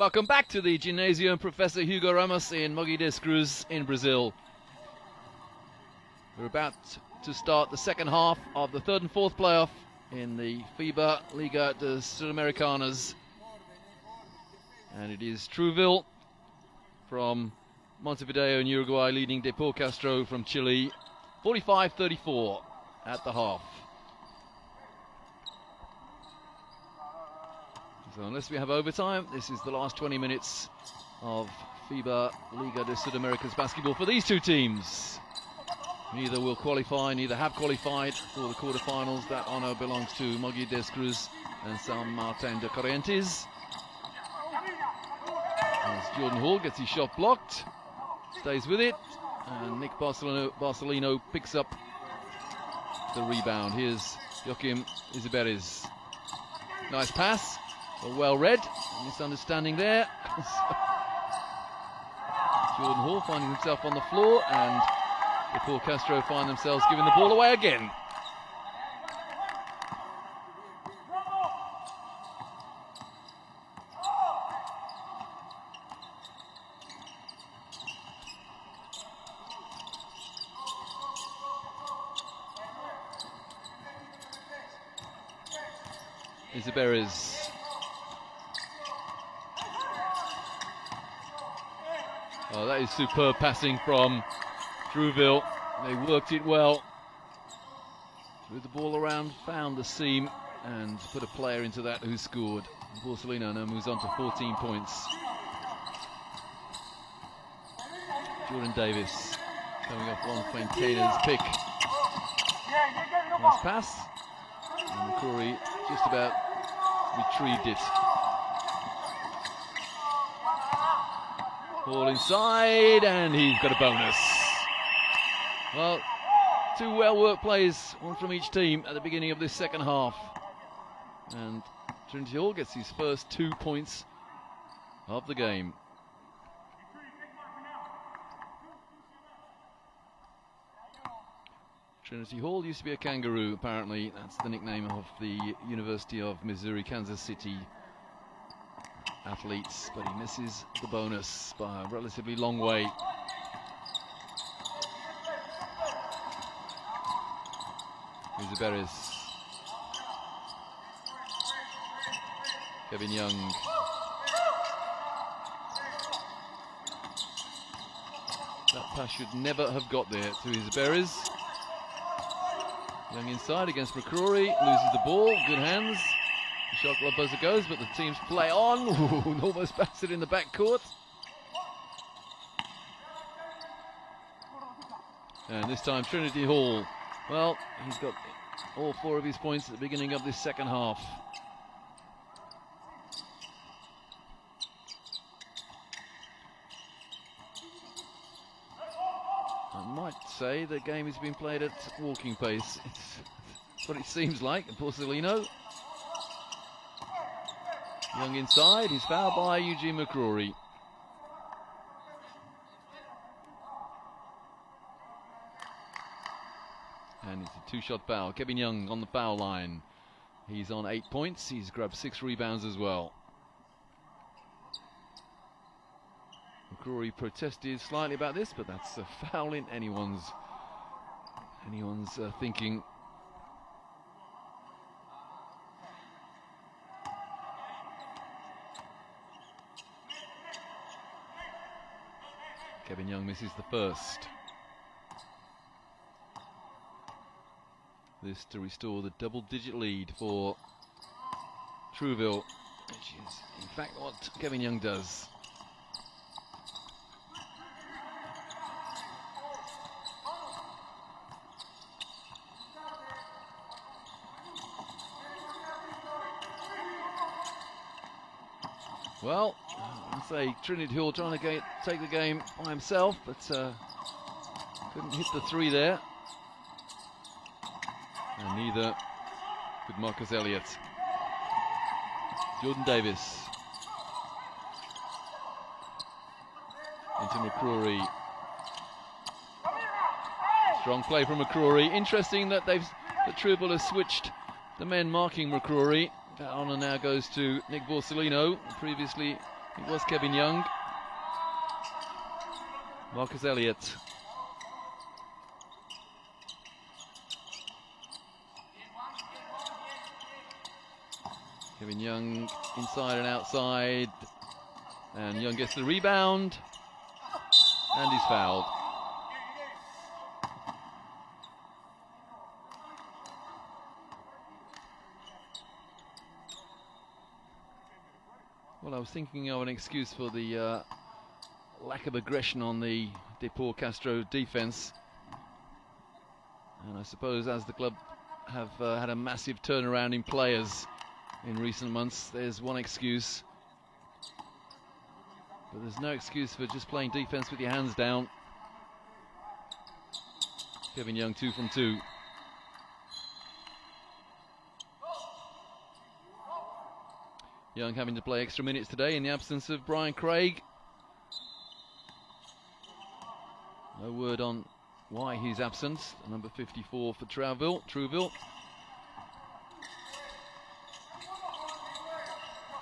Welcome back to the Gymnasium Professor Hugo Ramos in Mogi das Cruzes in Brazil. We're about to start the second half of the third and fourth playoff in the FIBA Liga de Sudamericanas. And it is Trouville from Montevideo in Uruguay leading Deportes Castro from Chile 45-34 at the half. So unless we have overtime, this is the last 20 minutes of FIBA Liga de Sudamerica's basketball for these two teams. Neither will qualify, neither have qualified for the quarterfinals. That honor belongs to Mogi das Cruzes and San Martin de Corrientes. As Jordan Hall gets his shot blocked, stays with it, and Nick Barcelino picks up the rebound. Here's Joachim Isaberes. Nice pass, but well read. Misunderstanding there. Jordan Hall finding himself on the floor, and Deportes Castro find themselves giving the ball away again. Isaberes. Oh, that is superb passing from Trouville. They worked it well. Threw the ball around, found the seam, and put a player into that who scored. Borsellino now moves on to 14 points. Jordan Davis coming off Juan Fuentena's pick. Nice pass. And McCrory just about retrieved it. Ball inside, and he's got a bonus. Well, two well-worked plays, one from each team at the beginning of this second half. And Trinity Hall gets his first 2 points of the game. Trinity Hall used to be a kangaroo, apparently. That's the nickname of the University of Missouri, Kansas City athletes, but he misses the bonus by a relatively long way. Isaberes. Kevin Young. That pass should never have got there to Isaberes. Young inside against McCrory, loses the ball, good hands. The shot clock buzzer goes, but the teams play on. Ooh, almost passed it in the backcourt. And this time Trinity Hall. Well, he's got all 4 of his points at the beginning of this second half. I might say the game has been played at walking pace. It's what it seems like. And Borsellino. Young inside, he's fouled by Eugene McCrory. And it's a 2-shot foul. Kevin Young on the foul line. He's on 8 points. He's grabbed 6 rebounds as well. McCrory protested slightly about this, but that's a foul in anyone's thinking. Kevin Young misses the first. This to restore the double-digit lead for Trouville, which is in fact what Kevin Young does. Well, I'd say Trinity Hall trying to take the game by himself, but couldn't hit the 3 there. And neither could Marcus Elliott. Jordan Davis. Into McCrory. Strong play from McCrory. Interesting that Trouville has switched the men marking McCrory. That honour now goes to Nick Borsellino, previously It was Kevin Young. Marcus Elliott. Kevin Young inside and outside. And Young gets the rebound. And he's fouled. Well, I was thinking of an excuse for the lack of aggression on the Deportes Castro defense. And I suppose as the club have had a massive turnaround in players in recent months, there's one excuse. But there's no excuse for just playing defense with your hands down. Kevin Young 2 from 2. Young having to play extra minutes today in the absence of Brian Craig. No word on why he's absent. Number 54 for Trouville.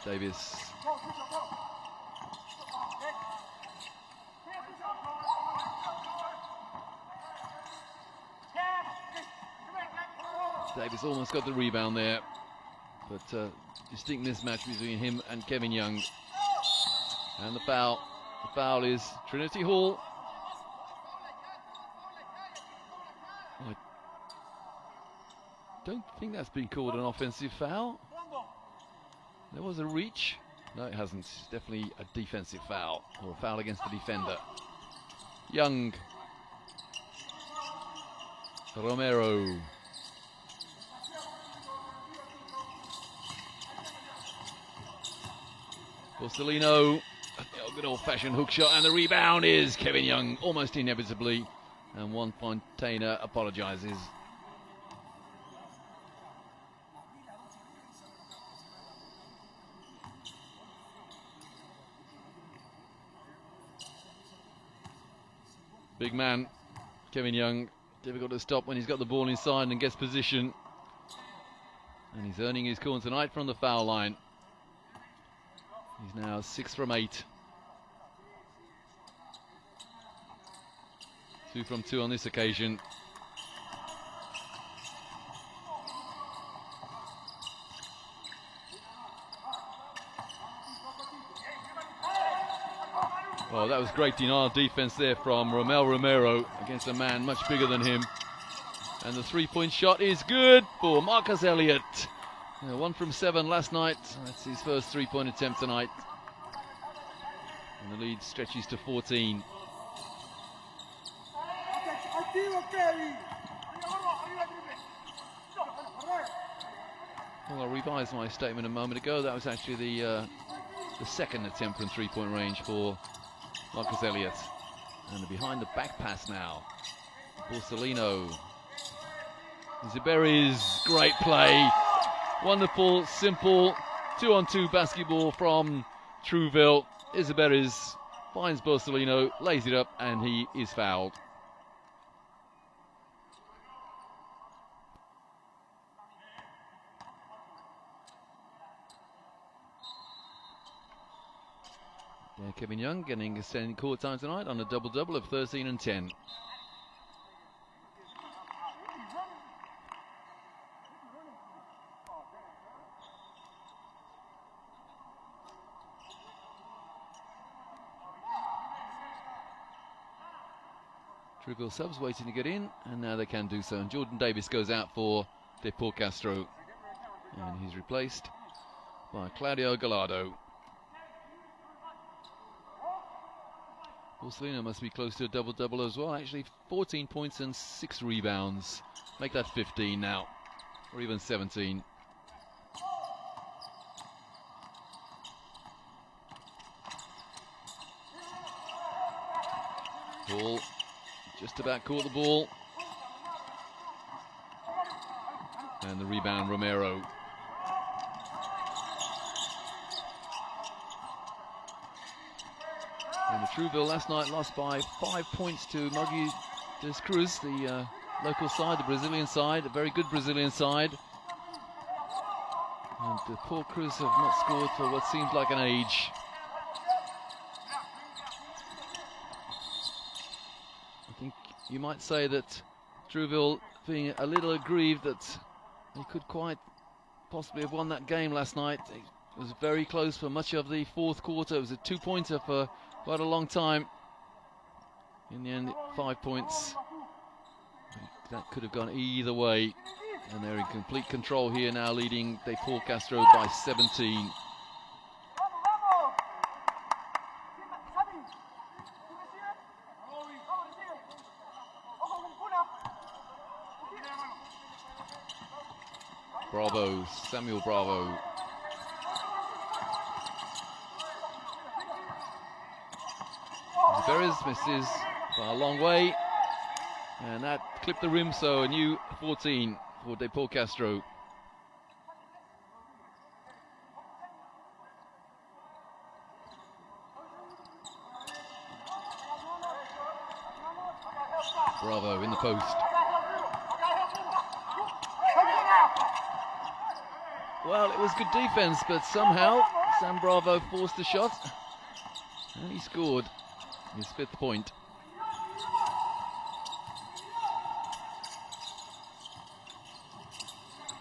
Davis. Davis almost got the rebound there, but distinct mismatch between him and Kevin Young. And the foul. The foul is Trinity Hall. I don't think that's been called an offensive foul. There was a reach. No, it hasn't. It's definitely a defensive foul, or a foul against the defender. Young. Romero. Borsellino, a good old-fashioned hook shot, and the rebound is Kevin Young, almost inevitably, and Juan Fontana apologises. Big man, Kevin Young, difficult to stop when he's got the ball inside and gets position. And he's earning his corn tonight from the foul line. He's now 6 from 8. 2 from 2 on this occasion. Oh, that was great denial defense there from Romero against a man much bigger than him. And the three-point shot is good for Marcus Elliott. 1 from 7 last night. That's his first three-point attempt tonight. And the lead stretches to 14. Well, I revised my statement a moment ago. That was actually the second attempt from three-point range for Marcus Elliott. And behind the back pass now. Borsellino. Ziberi's great play. Wonderful, simple 2-on-2 basketball from Trouville. Isaberiz finds Borsellino, lays it up, and he is fouled. Yeah, Kevin Young getting extended court time tonight on a double-double of 13 and 10. Trouville subs waiting to get in, and now they can do so. And Jordan Davis goes out for Deportes Castro, and he's replaced by Claudio Gallardo. Borsellino must be close to a double-double as well. Actually, 14 points and 6 rebounds. Make that 15 now, or even 17. Ball. Just about caught the ball. And the rebound, Romero. And the Trouville last night lost by 5 points to Mogi das Cruz, the local side, the Brazilian side, a very good Brazilian side. And the Deportes Cruz have not scored for what seems like an age. you might say that Trouville being a little aggrieved that they could quite possibly have won that game last night. It was very close for much of the fourth quarter. It was a 2-pointer for quite a long time. In the end, 5 points. That could have gone either way. And they're in complete control here now, leading Deportes Castro by 17. Bravo, Samuel Bravo. Perez misses by a long way, and that clipped the rim, so a new 14 for Deportes Castro. Bravo in the post. Well, it was good defense, but somehow Sam Bravo forced the shot, and he scored his 5th point.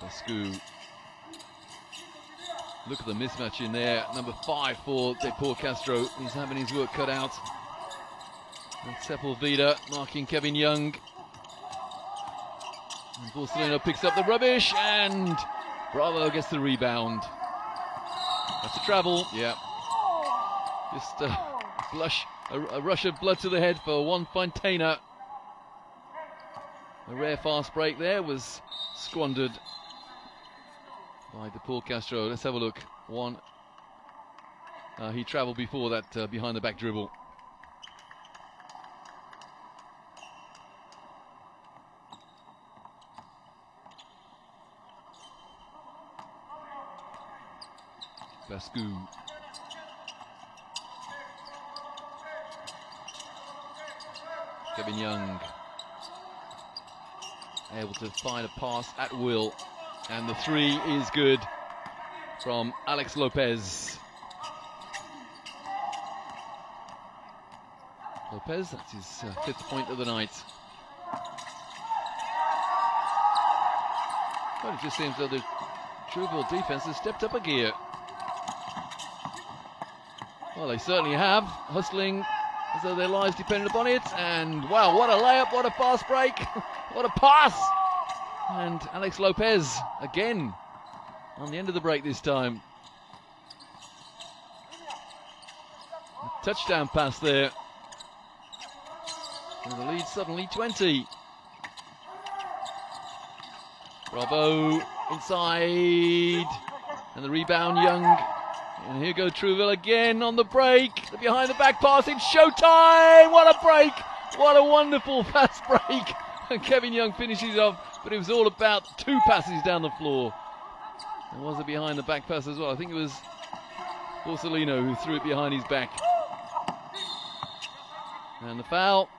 Bascu. Look at the mismatch in there. Number 5 for Deportes Castro. He's having his work cut out. And Sepulveda marking Kevin Young. And Borsellino picks up the rubbish, and Bravo gets the rebound. That's a travel, yeah. Just a rush of blood to the head for Juan Fontana. A rare fast break there was squandered by Deportes Castro. Let's have a look. He travelled before that behind the back dribble. Bascu. Kevin Young able to find a pass at will, and the 3 is good from Alex Lopez. Lopez, that's his 5th point of the night. Well, it just seems that the Trouville defense has stepped up a gear. Well, they certainly have, hustling as though their lives depended upon it. And wow, what a layup, what a fast break, what a pass! And Alex Lopez again on the end of the break this time. A touchdown pass there. And the lead suddenly 20. Bravo inside, and the rebound Young. And here go Trouville again on the break. The behind the back pass, it's showtime! What a break! What a wonderful fast break! And Kevin Young finishes off, but it was all about 2 passes down the floor. There was a behind the back pass as well. I think it was Borsellino who threw it behind his back. And the foul.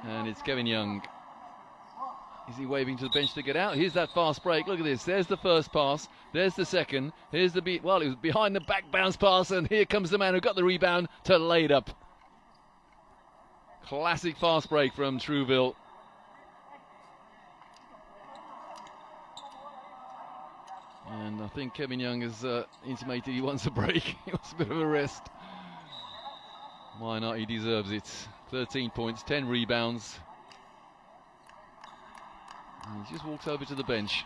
And it's Kevin Young. Is he waving to the bench to get out? Here's that fast break. Look at this. There's the first pass. There's the second. Here's the it was behind the back bounce pass, and here comes the man who got the rebound to lay it up. Classic fast break from Trouville. And I think Kevin Young has intimated he wants a break. He wants a bit of a rest. Why not? He deserves it. 13 points, 10 rebounds. And he just walks over to the bench.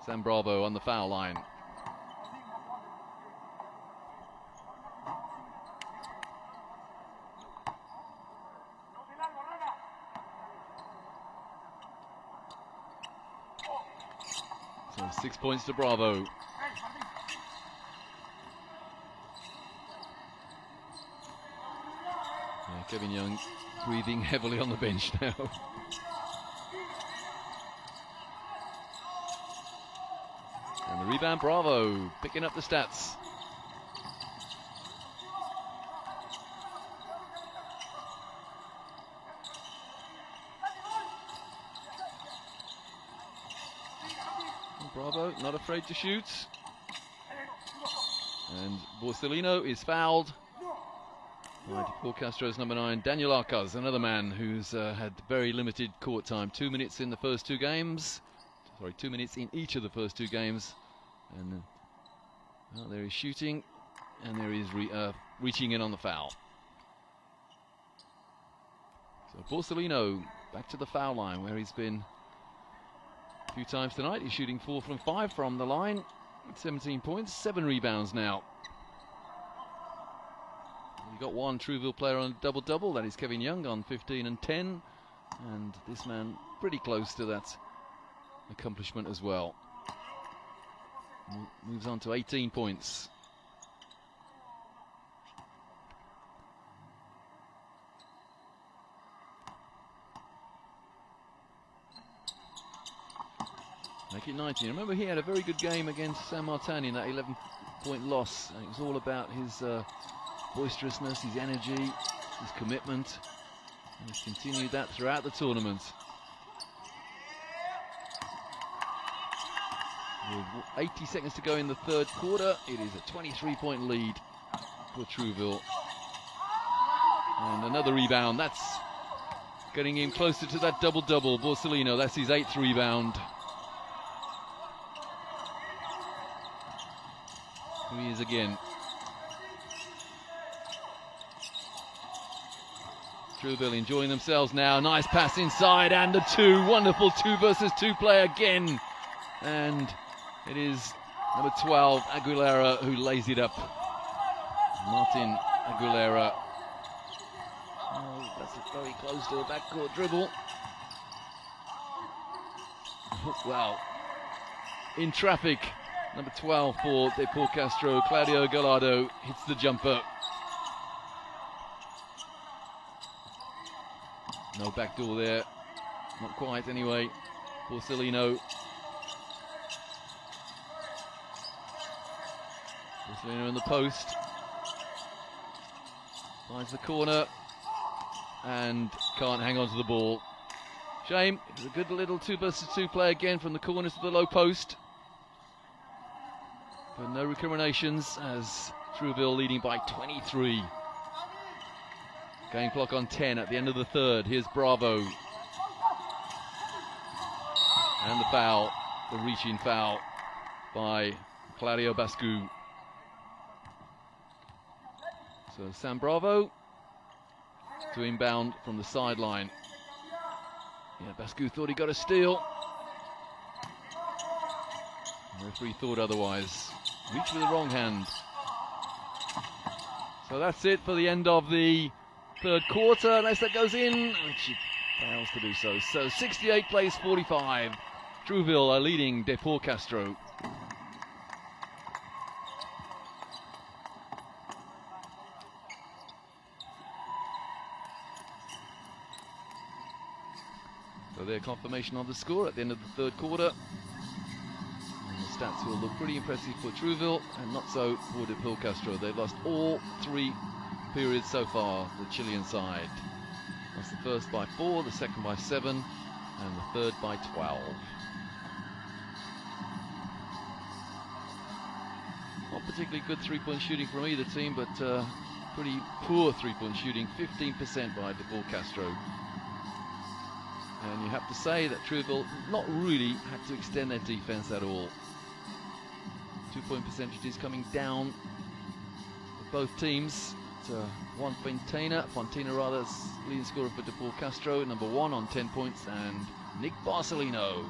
Sam Bravo on the foul line. So 6 points to Bravo. Kevin Young breathing heavily on the bench now. And the rebound, Bravo, picking up the stats. And Bravo, not afraid to shoot. And Borsellino is fouled by Deportes Castro's number 9, Daniel Arcaz, another man who's had very limited court time. 2 minutes in the first two games. Sorry, 2 minutes in each of the first two games. And well, there he's shooting, and there he's reaching in on the foul. So Borsellino back to the foul line where he's been a few times tonight. He's shooting 4 from 5 from the line. 17 points, 7 rebounds now. We've got one Trouville player on a double-double. That is Kevin Young on 15 and 10. And this man pretty close to that accomplishment as well. Moves on to 18 points. Make it 19. Remember, he had a very good game against San Martin in that 11-point loss. And it was all about his boisterousness, his energy, his commitment. And he's continued that throughout the tournament. With 80 seconds to go in the third quarter, it is a 23-point lead for Trouville. And another rebound. That's getting him closer to that double-double. Borsellino, that's his 8th rebound. Here he is again. Trouville enjoying themselves now. Nice pass inside and a 2. Wonderful 2 versus 2 play again. And it is number 12, Aguilera, who lays it up. Martin Aguilera. Oh, that's very close to a backcourt dribble. Wow. In traffic. Number 12 for Deportes Castro, Claudio Gallardo hits the jumper. No backdoor there. Not quite anyway. Borsellino. Borsellino in the post. Finds the corner. And can't hang on to the ball. Shame. It was a good little 2 versus 2 play again from the corners to the low post. But no recriminations as Trouville leading by 23. Game clock on 10 at the end of the third. Here's Bravo. And the foul, the reaching foul by Claudio Bascu. So Sam Bravo to inbound from the sideline. Yeah, Bascu thought he got a steal. The referee thought otherwise. Reach with the wrong hand. So that's it for the end of the third quarter, unless that goes in, which it fails to do so. So 68 plays 45. Trouville are leading Deportes Castro. So their confirmation of the score at the end of the third quarter. Stats will look pretty impressive for Trouville and not so for Deportes Castro. They've lost all 3 periods so far, the Chilean side. Lost the first by 4, the second by 7, and the third by 12. Not particularly good 3-point shooting from either team, but pretty poor 3-point shooting, 15% by Deportes Castro. And you have to say that Trouville not really had to extend their defense at all. 2-point percentages coming down for both teams. It's Juan Fontina, leading scorer for Deportes Castro, number 1 on 10 points, and Nick Borsellino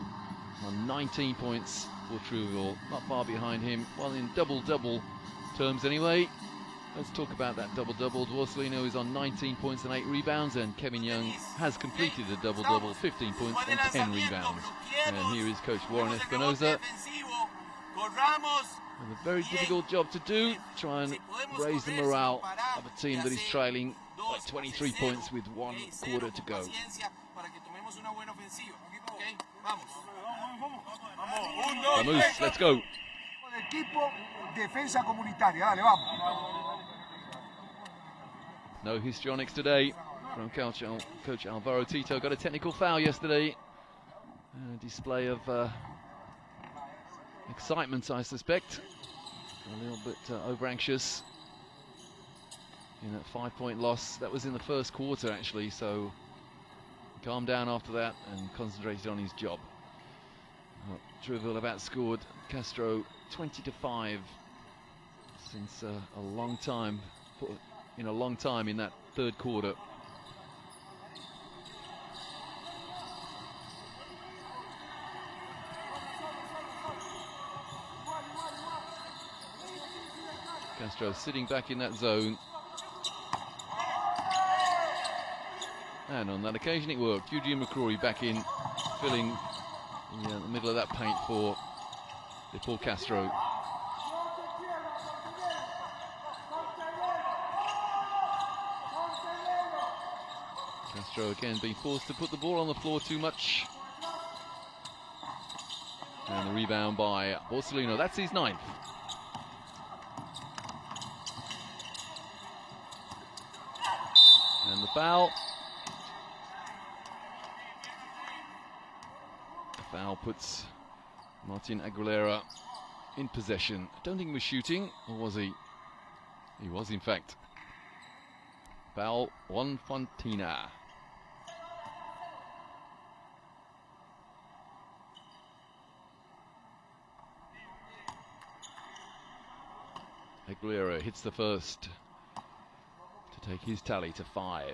on 19 points for Trouville. Not far behind him, well, in double-double terms anyway. Let's talk about that double-double. Borsellino is on 19 points and 8 rebounds, and Kevin Young has completed a double-double, 15 points and 10 rebounds. And here is Coach Warren Espinosa. With a very difficult job to do, try and raise the morale of a team that is trailing by 23 points with 1 quarter to go. Vamos, let's go. No histrionics today from Coach Alvaro Tito. Got a technical foul yesterday. A display of excitement, I suspect. a little bit over-anxious in that 5-point loss. That was in the first quarter, actually, so calmed down after that and concentrated on his job. Trouville have outscored Castro 20-5 since a long time in that third quarter. Castro sitting back in that zone. And on that occasion it worked. Eugene McCrory back in, filling the middle of that paint for Deportes Castro. Castro again being forced to put the ball on the floor too much. And the rebound by Borsellino. That's his 9th. And the foul. The foul puts Martin Aguilera in possession. I don't think he was shooting, or was he? He was, in fact. Foul, Juan Fontina. Aguilera hits the first to take his tally to 5.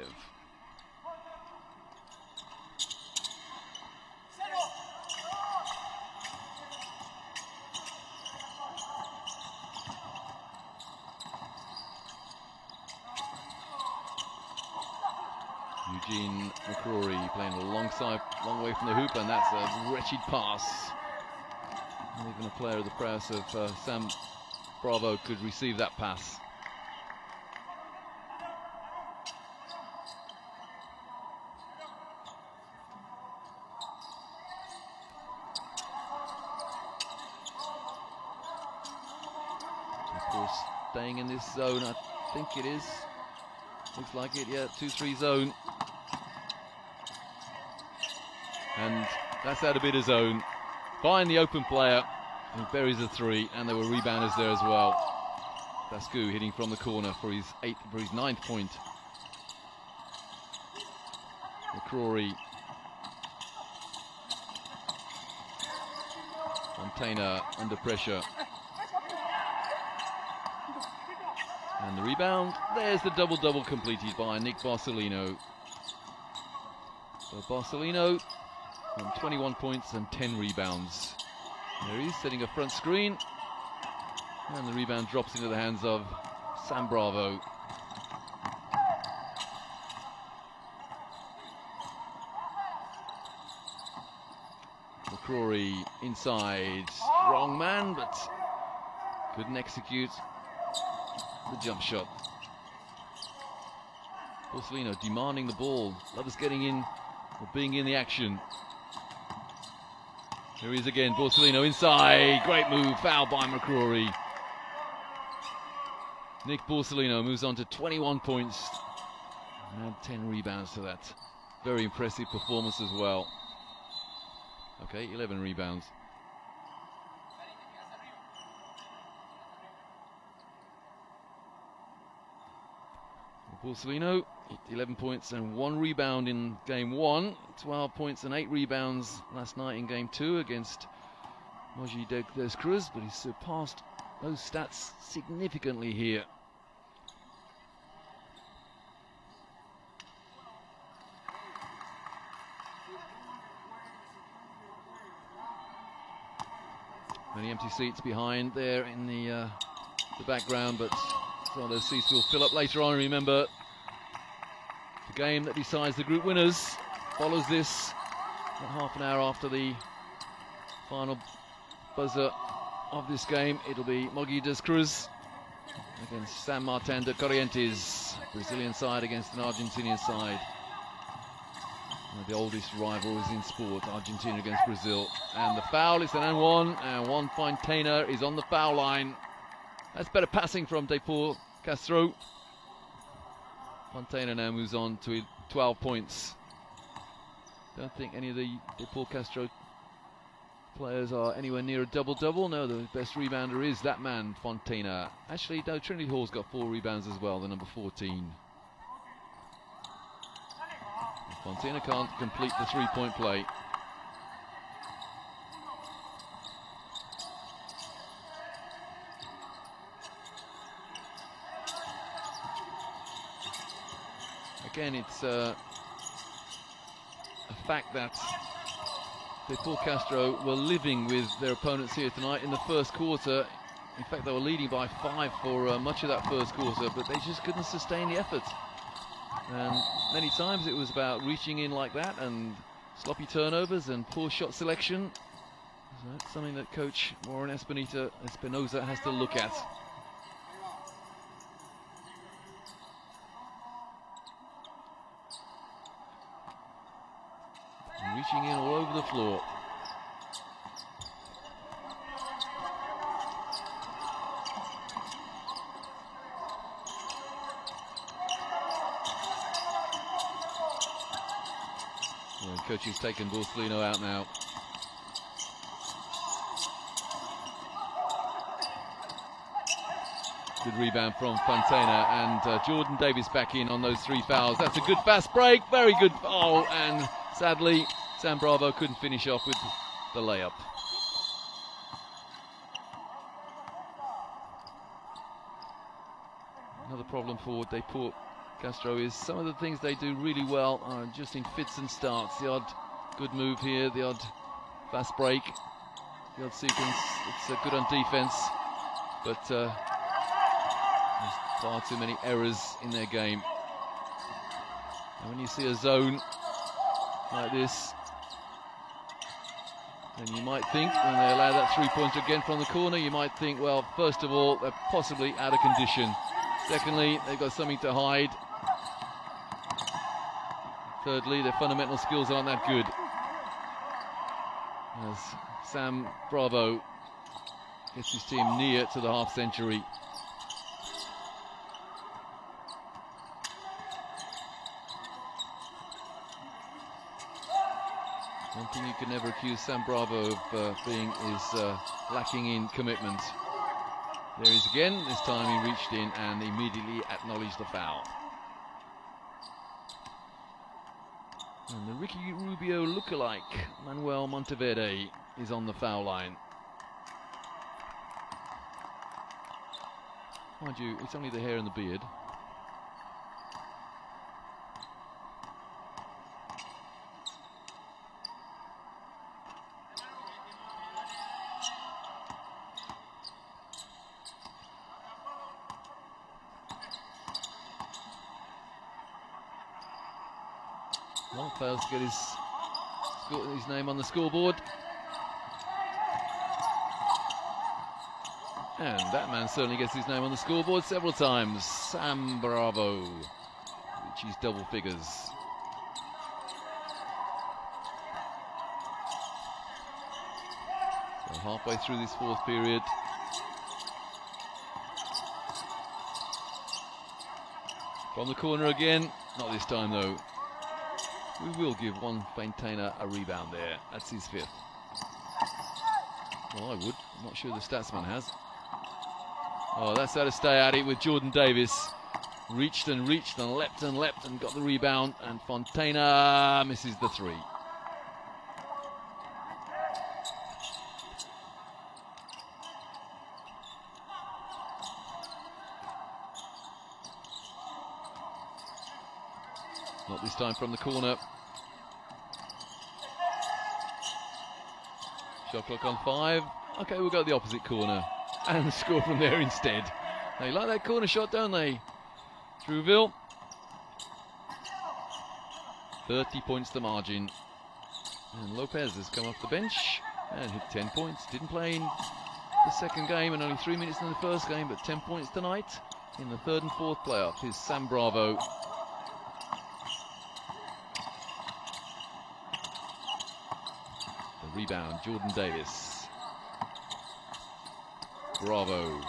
Eugene McCrory playing alongside, long way from the hoop, and that's a wretched pass. Not even a player of the prowess of Sam Bravo could receive that pass. Of course, staying in this zone, I think it is. Looks like it, yeah, 2-3 zone. And that's out of bit of zone. Find the open player, who buries a 3, and there were rebounders there as well. Bascu hitting from the corner for his 9th point. McCrory. Fontana under pressure. And the rebound. There's the double-double completed by Nick Borsellino. So Borsellino on 21 points and 10 rebounds. There he is, setting a front screen. And the rebound drops into the hands of Sam Bravo. McCrory inside. Wrong man, but couldn't execute the jump shot. Borsellino demanding the ball. Loves getting in or being in the action. Here he is again, Borsellino inside. Great move, foul by McCrory. Nick Borsellino moves on to 21 points and 10 rebounds to that. Very impressive performance as well. Okay, 11 rebounds. Borsellino, 11 points and 1 rebound in game 1. 12 points and 8 rebounds last night in game 2 against Mogi des Cruz, but he surpassed those stats significantly here. Many empty seats behind there in the background, but some of those seats will fill up later on. Remember, the game that decides the group winners follows this not half an hour after the final buzzer of this game. It'll be Mogi des Cruz against San Martin de Corrientes. Brazilian side against an Argentinian side. One of the oldest rivalries in sport, Argentina against Brazil. And the foul is an and one, and Juan Fontaine is on the foul line. That's better passing from Deportes Castro. Fontaine now moves on to 12 points. Don't think any of the Deportes Castro players are anywhere near a double-double. No, the best rebounder is that man, Fontana. Actually, no, Trinity Hall's got 4 rebounds as well, the number 14. Fontana can't complete the three-point play. Again, it's a fact that Deportes Castro were living with their opponents here tonight in the first quarter. In fact, they were leading by 5 for much of that first quarter, but they just couldn't sustain the effort. And many times it was about reaching in like that and sloppy turnovers and poor shot selection. So that's something that Coach Warren Espinosa has to look at. And reaching in all over the floor. Coach has taken Borsellino out now. Good rebound from Fontana, and Jordan Davis back in on those 3 fouls. That's a good fast break, very good foul, and sadly Sam Bravo couldn't finish off with the layup. Another problem for Deportes Castro is some of the things they do really well are just in fits and starts. The odd good move here, the odd fast break, the odd sequence. It's good on defense, but there's far too many errors in their game. And when you see a zone like this, then you might think, when they allow that three-pointer again from the corner, you might think, well, first of all, they're possibly out of condition. Secondly, they've got something to hide. Thirdly, their fundamental skills aren't that good. As Sam Bravo gets his team near to the half century. One thing you can never accuse Sam Bravo of being is lacking in commitment. There he is again. This time he reached in and immediately acknowledged the foul. And the Ricky Rubio lookalike, Manuel Monteverde, is on the foul line. Mind you, it's only the hair and the beard. Well, fails to get his name on the scoreboard. And that man certainly gets his name on the scoreboard several times. Sam Bravo, which is double figures. So halfway through this fourth period. From the corner again, not this time though. We will give Juan Fontana a rebound there. That's his 5th. Well, I would. I'm not sure the statsman has. Oh, that's how to stay at it with Jordan Davis. Reached and leapt and got the rebound. And Fontana misses the 3. Not this time from the corner. Shot clock on 5. Okay, we'll go to the opposite corner and score from there instead. They like that corner shot, don't they? Trouville. 30 points the margin. And Lopez has come off the bench and hit 10 points. Didn't play in the second game and only 3 minutes in the first game, but 10 points tonight in the 3rd and 4th playoff is Sam Bravo. Rebound, Jordan Davis. Bravo.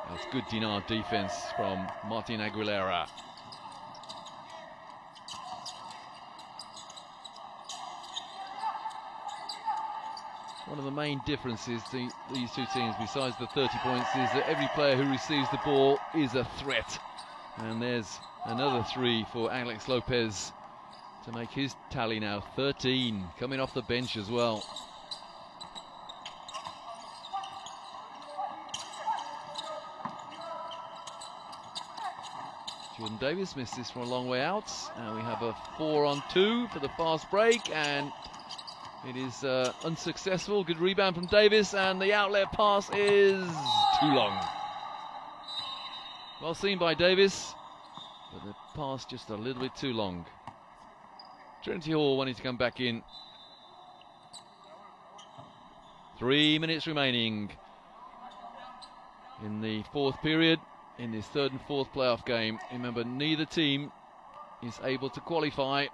That's good Dinard defense from Martin Aguilera. one of the main differences to these two teams, besides the 30 points, is that every player who receives the ball is a threat. And there's another 3 for Alex Lopez to make his tally now 13, coming off the bench as well. Jordan Davis missed this from a long way out, and we have a 4-on-2 for the fast break, and it is unsuccessful. Good rebound from Davis, and the outlet pass is too long. Well seen by Davis, but the pass just a little bit too long. Trinity Hall wanting to come back in. 3 minutes remaining in the fourth period in this third and fourth playoff game. Remember, neither team is able to qualify.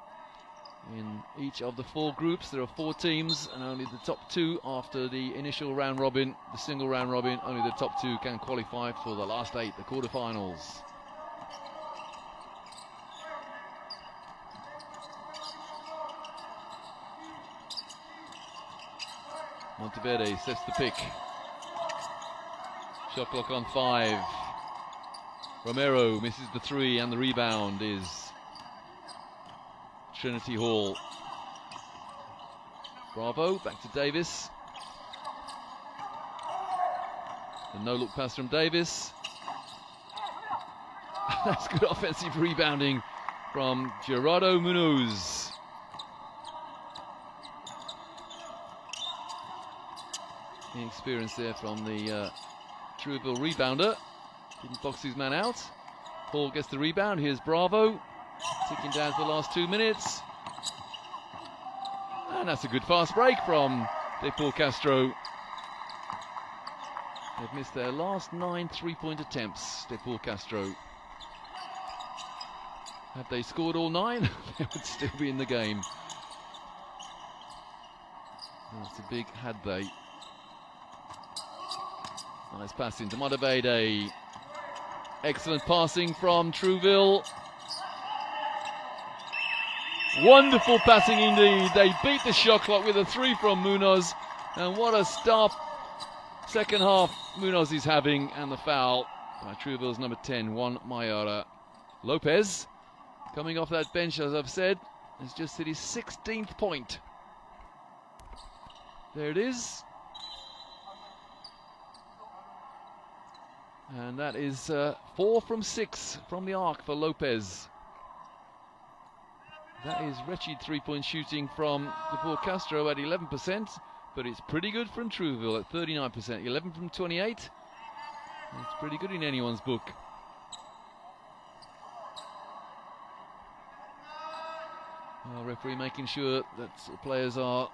In each of the 4 groups, there are 4 teams, and only the top 2 after the initial round robin, the single round robin, only the top 2 can qualify for the last 8, the quarterfinals. Monteverde sets the pick. Shot clock on 5. Romero misses the 3, and the rebound is Trinity Hall. Bravo, back to Davis. The no-look pass from Davis. That's good offensive rebounding from Gerardo Munoz. Inexperience there from the Trouville rebounder. Didn't box his man out. Hall gets the rebound. Here's Bravo, ticking down to the last 2 minutes. And that's a good fast break from Deportes Castro. They've missed their last 9 three-point attempts, Deportes Castro. Had they scored all 9, they would still be in the game. That's a big had they. Nice passing to Monteverde. Excellent passing from Trouville. Wonderful passing indeed. They beat the shot clock with a 3 from Munoz. And what a stop second half Munoz is having. And the foul by Trouville's number 10, Juan Mayara. Lopez, coming off that bench, as I've said, has just hit his 16th point. There it is. And that is 4 from 6 from the arc for Lopez. That is wretched 3-point shooting from Deportes Castro at 11%, but it's pretty good from Trouville at 39%. 11 from 28. It's pretty good in anyone's book. Referee making sure that the players are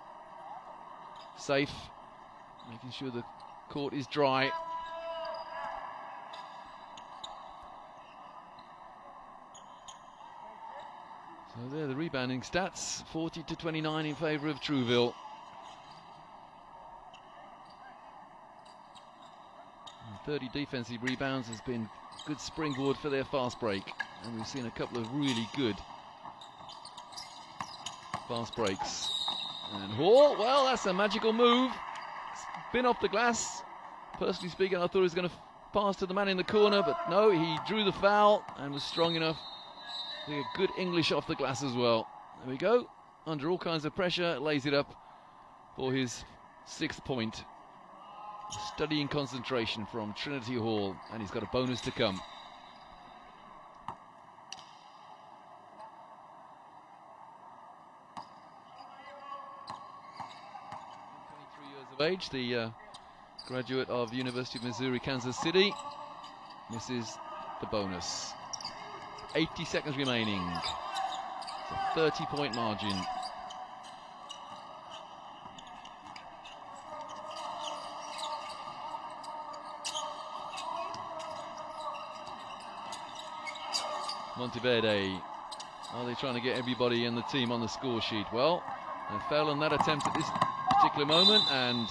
safe, making sure the court is dry. So there, the rebounding stats, 40-29 in favour of Trouville. And 30 defensive rebounds has been a good springboard for their fast break. And we've seen a couple of really good fast breaks. And Hall, well, that's a magical move. Spin off the glass. Personally speaking, I thought he was going to pass to the man in the corner, but no, he drew the foul and was strong enough. A good English off the glass as well. There we go. Under all kinds of pressure, lays it up for his 6th point. Studying concentration from Trinity Hall, and he's got a bonus to come. 23 years of age, the graduate of University of Missouri, Kansas City. Misses the bonus. 80 seconds remaining. It's a 30-point margin. Monteverde. Are they trying to get everybody in the team on the score sheet? Well, they fell on that attempt at this particular moment, and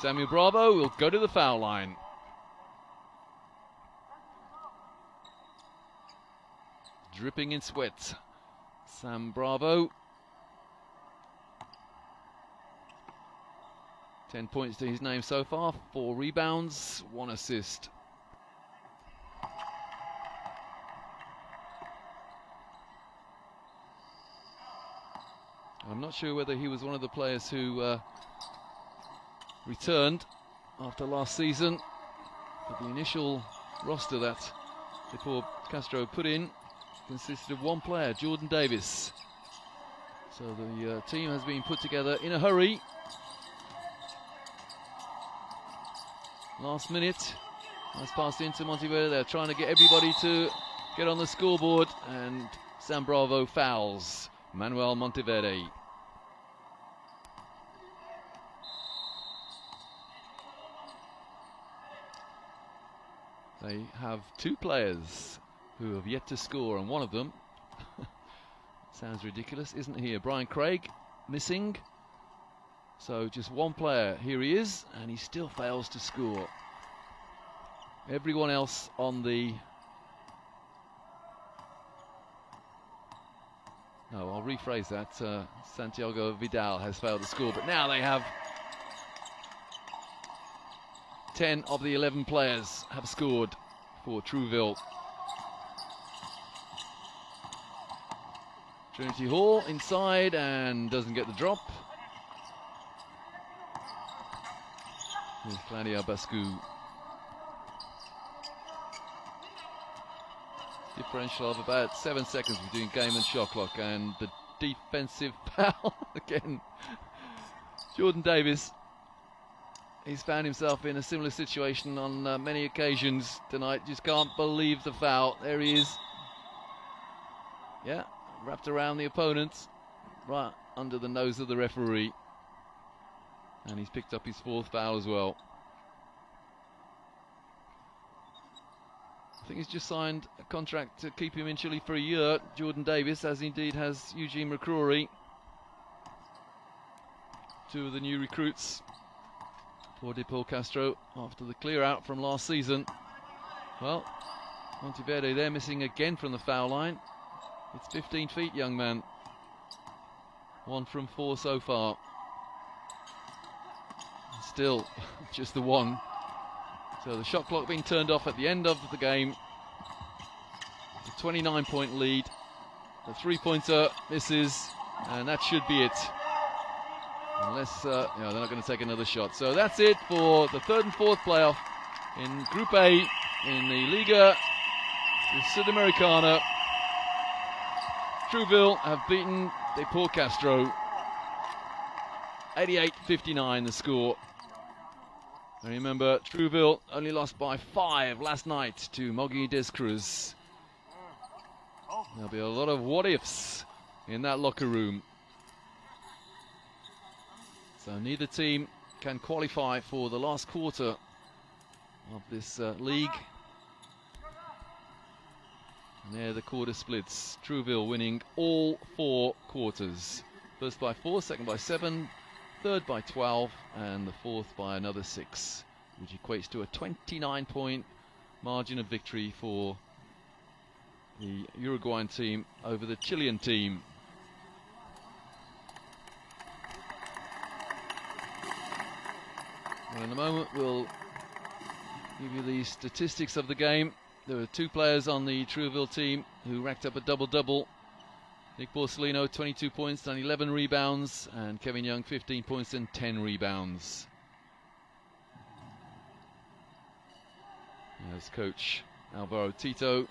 Samuel Bravo will go to the foul line. Dripping in sweat, Sam Bravo. 10 points to his name so far, 4 rebounds, 1 assist. I'm not sure whether he was one of the players who returned after last season, but the initial roster that Castro put in consisted of 1 player, Jordan Davis. So the team has been put together in a hurry. Last minute, nice pass into Monteverde. They're trying to get everybody to get on the scoreboard, and San Bravo fouls Manuel Monteverde. They have 2 players who have yet to score, and one of them sounds ridiculous, isn't he? Brian Craig missing. So just 1 player. Here he is, and he still fails to score. Everyone else on the... No, I'll rephrase that. Santiago Vidal has failed to score, but now they have 10 of the 11 players have scored for Trouville. Trinity Hall inside and doesn't get the drop. Here's Claudia Bascu. Differential of about 7 seconds between game and shot clock, and the defensive foul again. Jordan Davis, he's found himself in a similar situation on many occasions tonight. Just can't believe the foul. There he is. Yeah, wrapped around the opponent, right under the nose of the referee. And he's picked up his 4th foul as well. I think he's just signed a contract to keep him in Chile for a year, Jordan Davis, as indeed has Eugene McCrory. 2 of the new recruits for Deportes Castro after the clear out from last season. Well, Monteverde there missing again from the foul line. It's 15 feet, young man. 1 from 4 so far. Still just the 1. So the shot clock being turned off at the end of the game. A 29-point lead. The 3-pointer misses, and that should be it. Unless they're not going to take another shot. So that's it for the 3rd and 4th playoff in Group A in the Liga, the Sudamericana. Trouville have beaten Deportes Castro. 88-59 the score. And remember, Trouville only lost by 5 last night to Mogi des Cruz. There'll be a lot of what-ifs in that locker room. So neither team can qualify for the last quarter of this league. And there the quarter splits. Trouville winning all 4 quarters. First by 4, second by 7, third by 12, and the 4th by another 6, which equates to a 29-point margin of victory for the Uruguayan team over the Chilean team. Well, in a moment we'll give you the statistics of the game. There were 2 players on the Trouville team who racked up a double-double. Nick Borsellino, 22 points and 11 rebounds, and Kevin Young, 15 points and 10 rebounds. As coach Alvaro Tito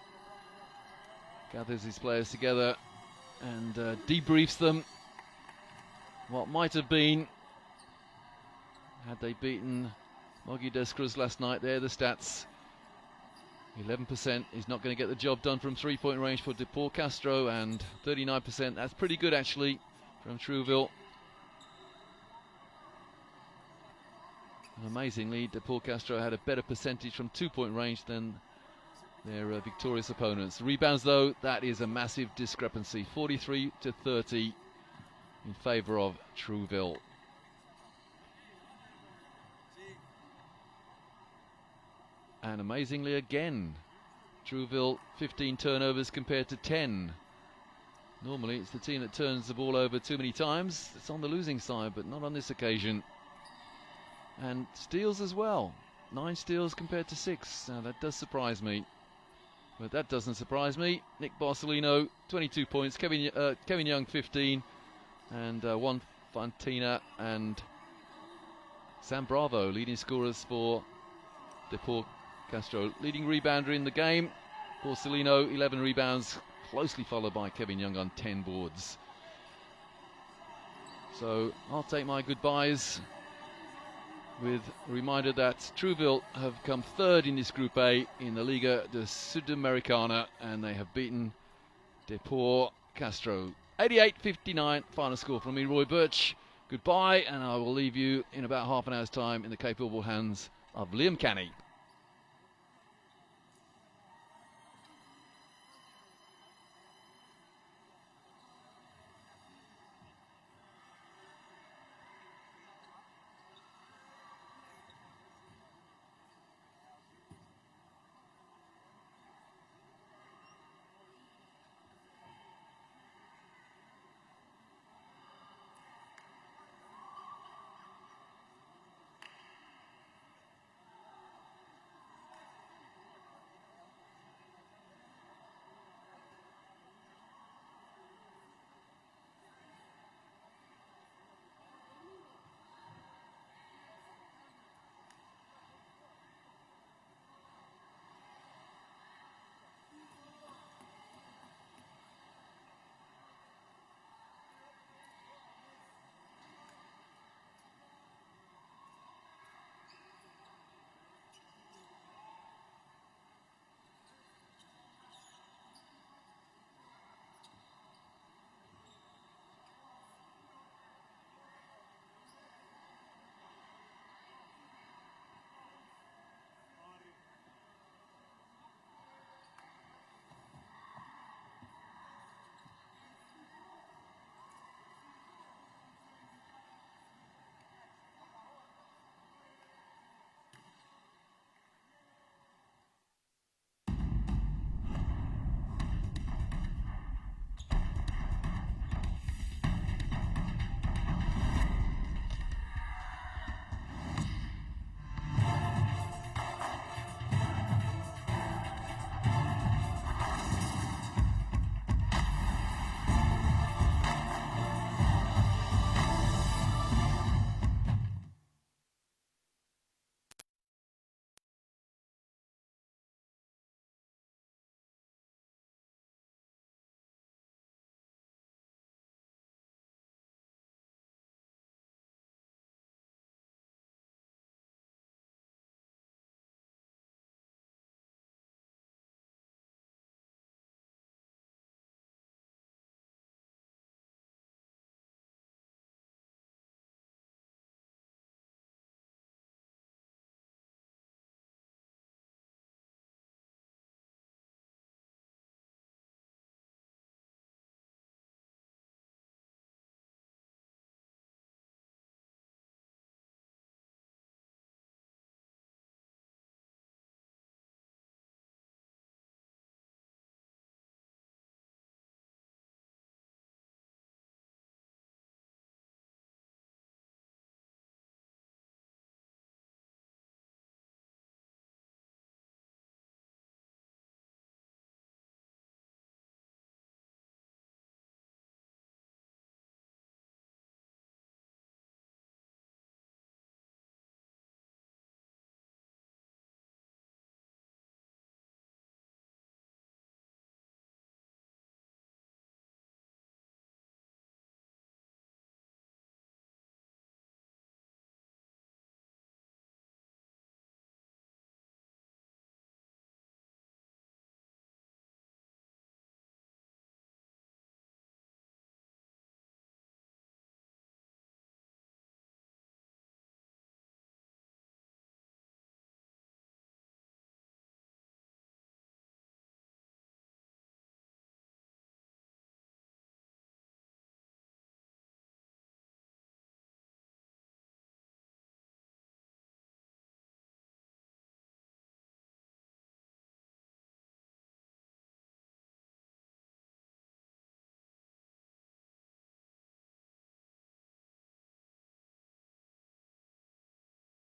gathers his players together and debriefs them what might have been had they beaten Mogi des Cruz last night. There are the stats. 11% is not going to get the job done from 3-point range for Deportes Castro, and 39%, that's pretty good actually from Trouville. And amazingly, Deportes Castro had a better percentage from 2-point range than their victorious opponents. Rebounds though, that is a massive discrepancy, 43-30 in favour of Trouville. And amazingly again, Trouville 15 turnovers compared to 10. Normally it's the team that turns the ball over too many times. It's on the losing side, but not on this occasion. and steals as well. 9 steals compared to 6. Now that does surprise me. But that doesn't surprise me. Nick Barcelino, 22 points. Kevin Young, 15. And Juan Fantina and Sam Bravo, leading scorers for Deportes Castro. Leading rebounder in the game, Barcelino, 11 rebounds, closely followed by Kevin Young on 10 boards. So I'll take my goodbyes with a reminder that Trouville have come third in this Group A in the Liga de Sudamericana, and they have beaten Deportes Castro. 88-59, final score from me, Roy Birch. Goodbye, and I will leave you in about half an hour's time in the capable hands of Liam Canny.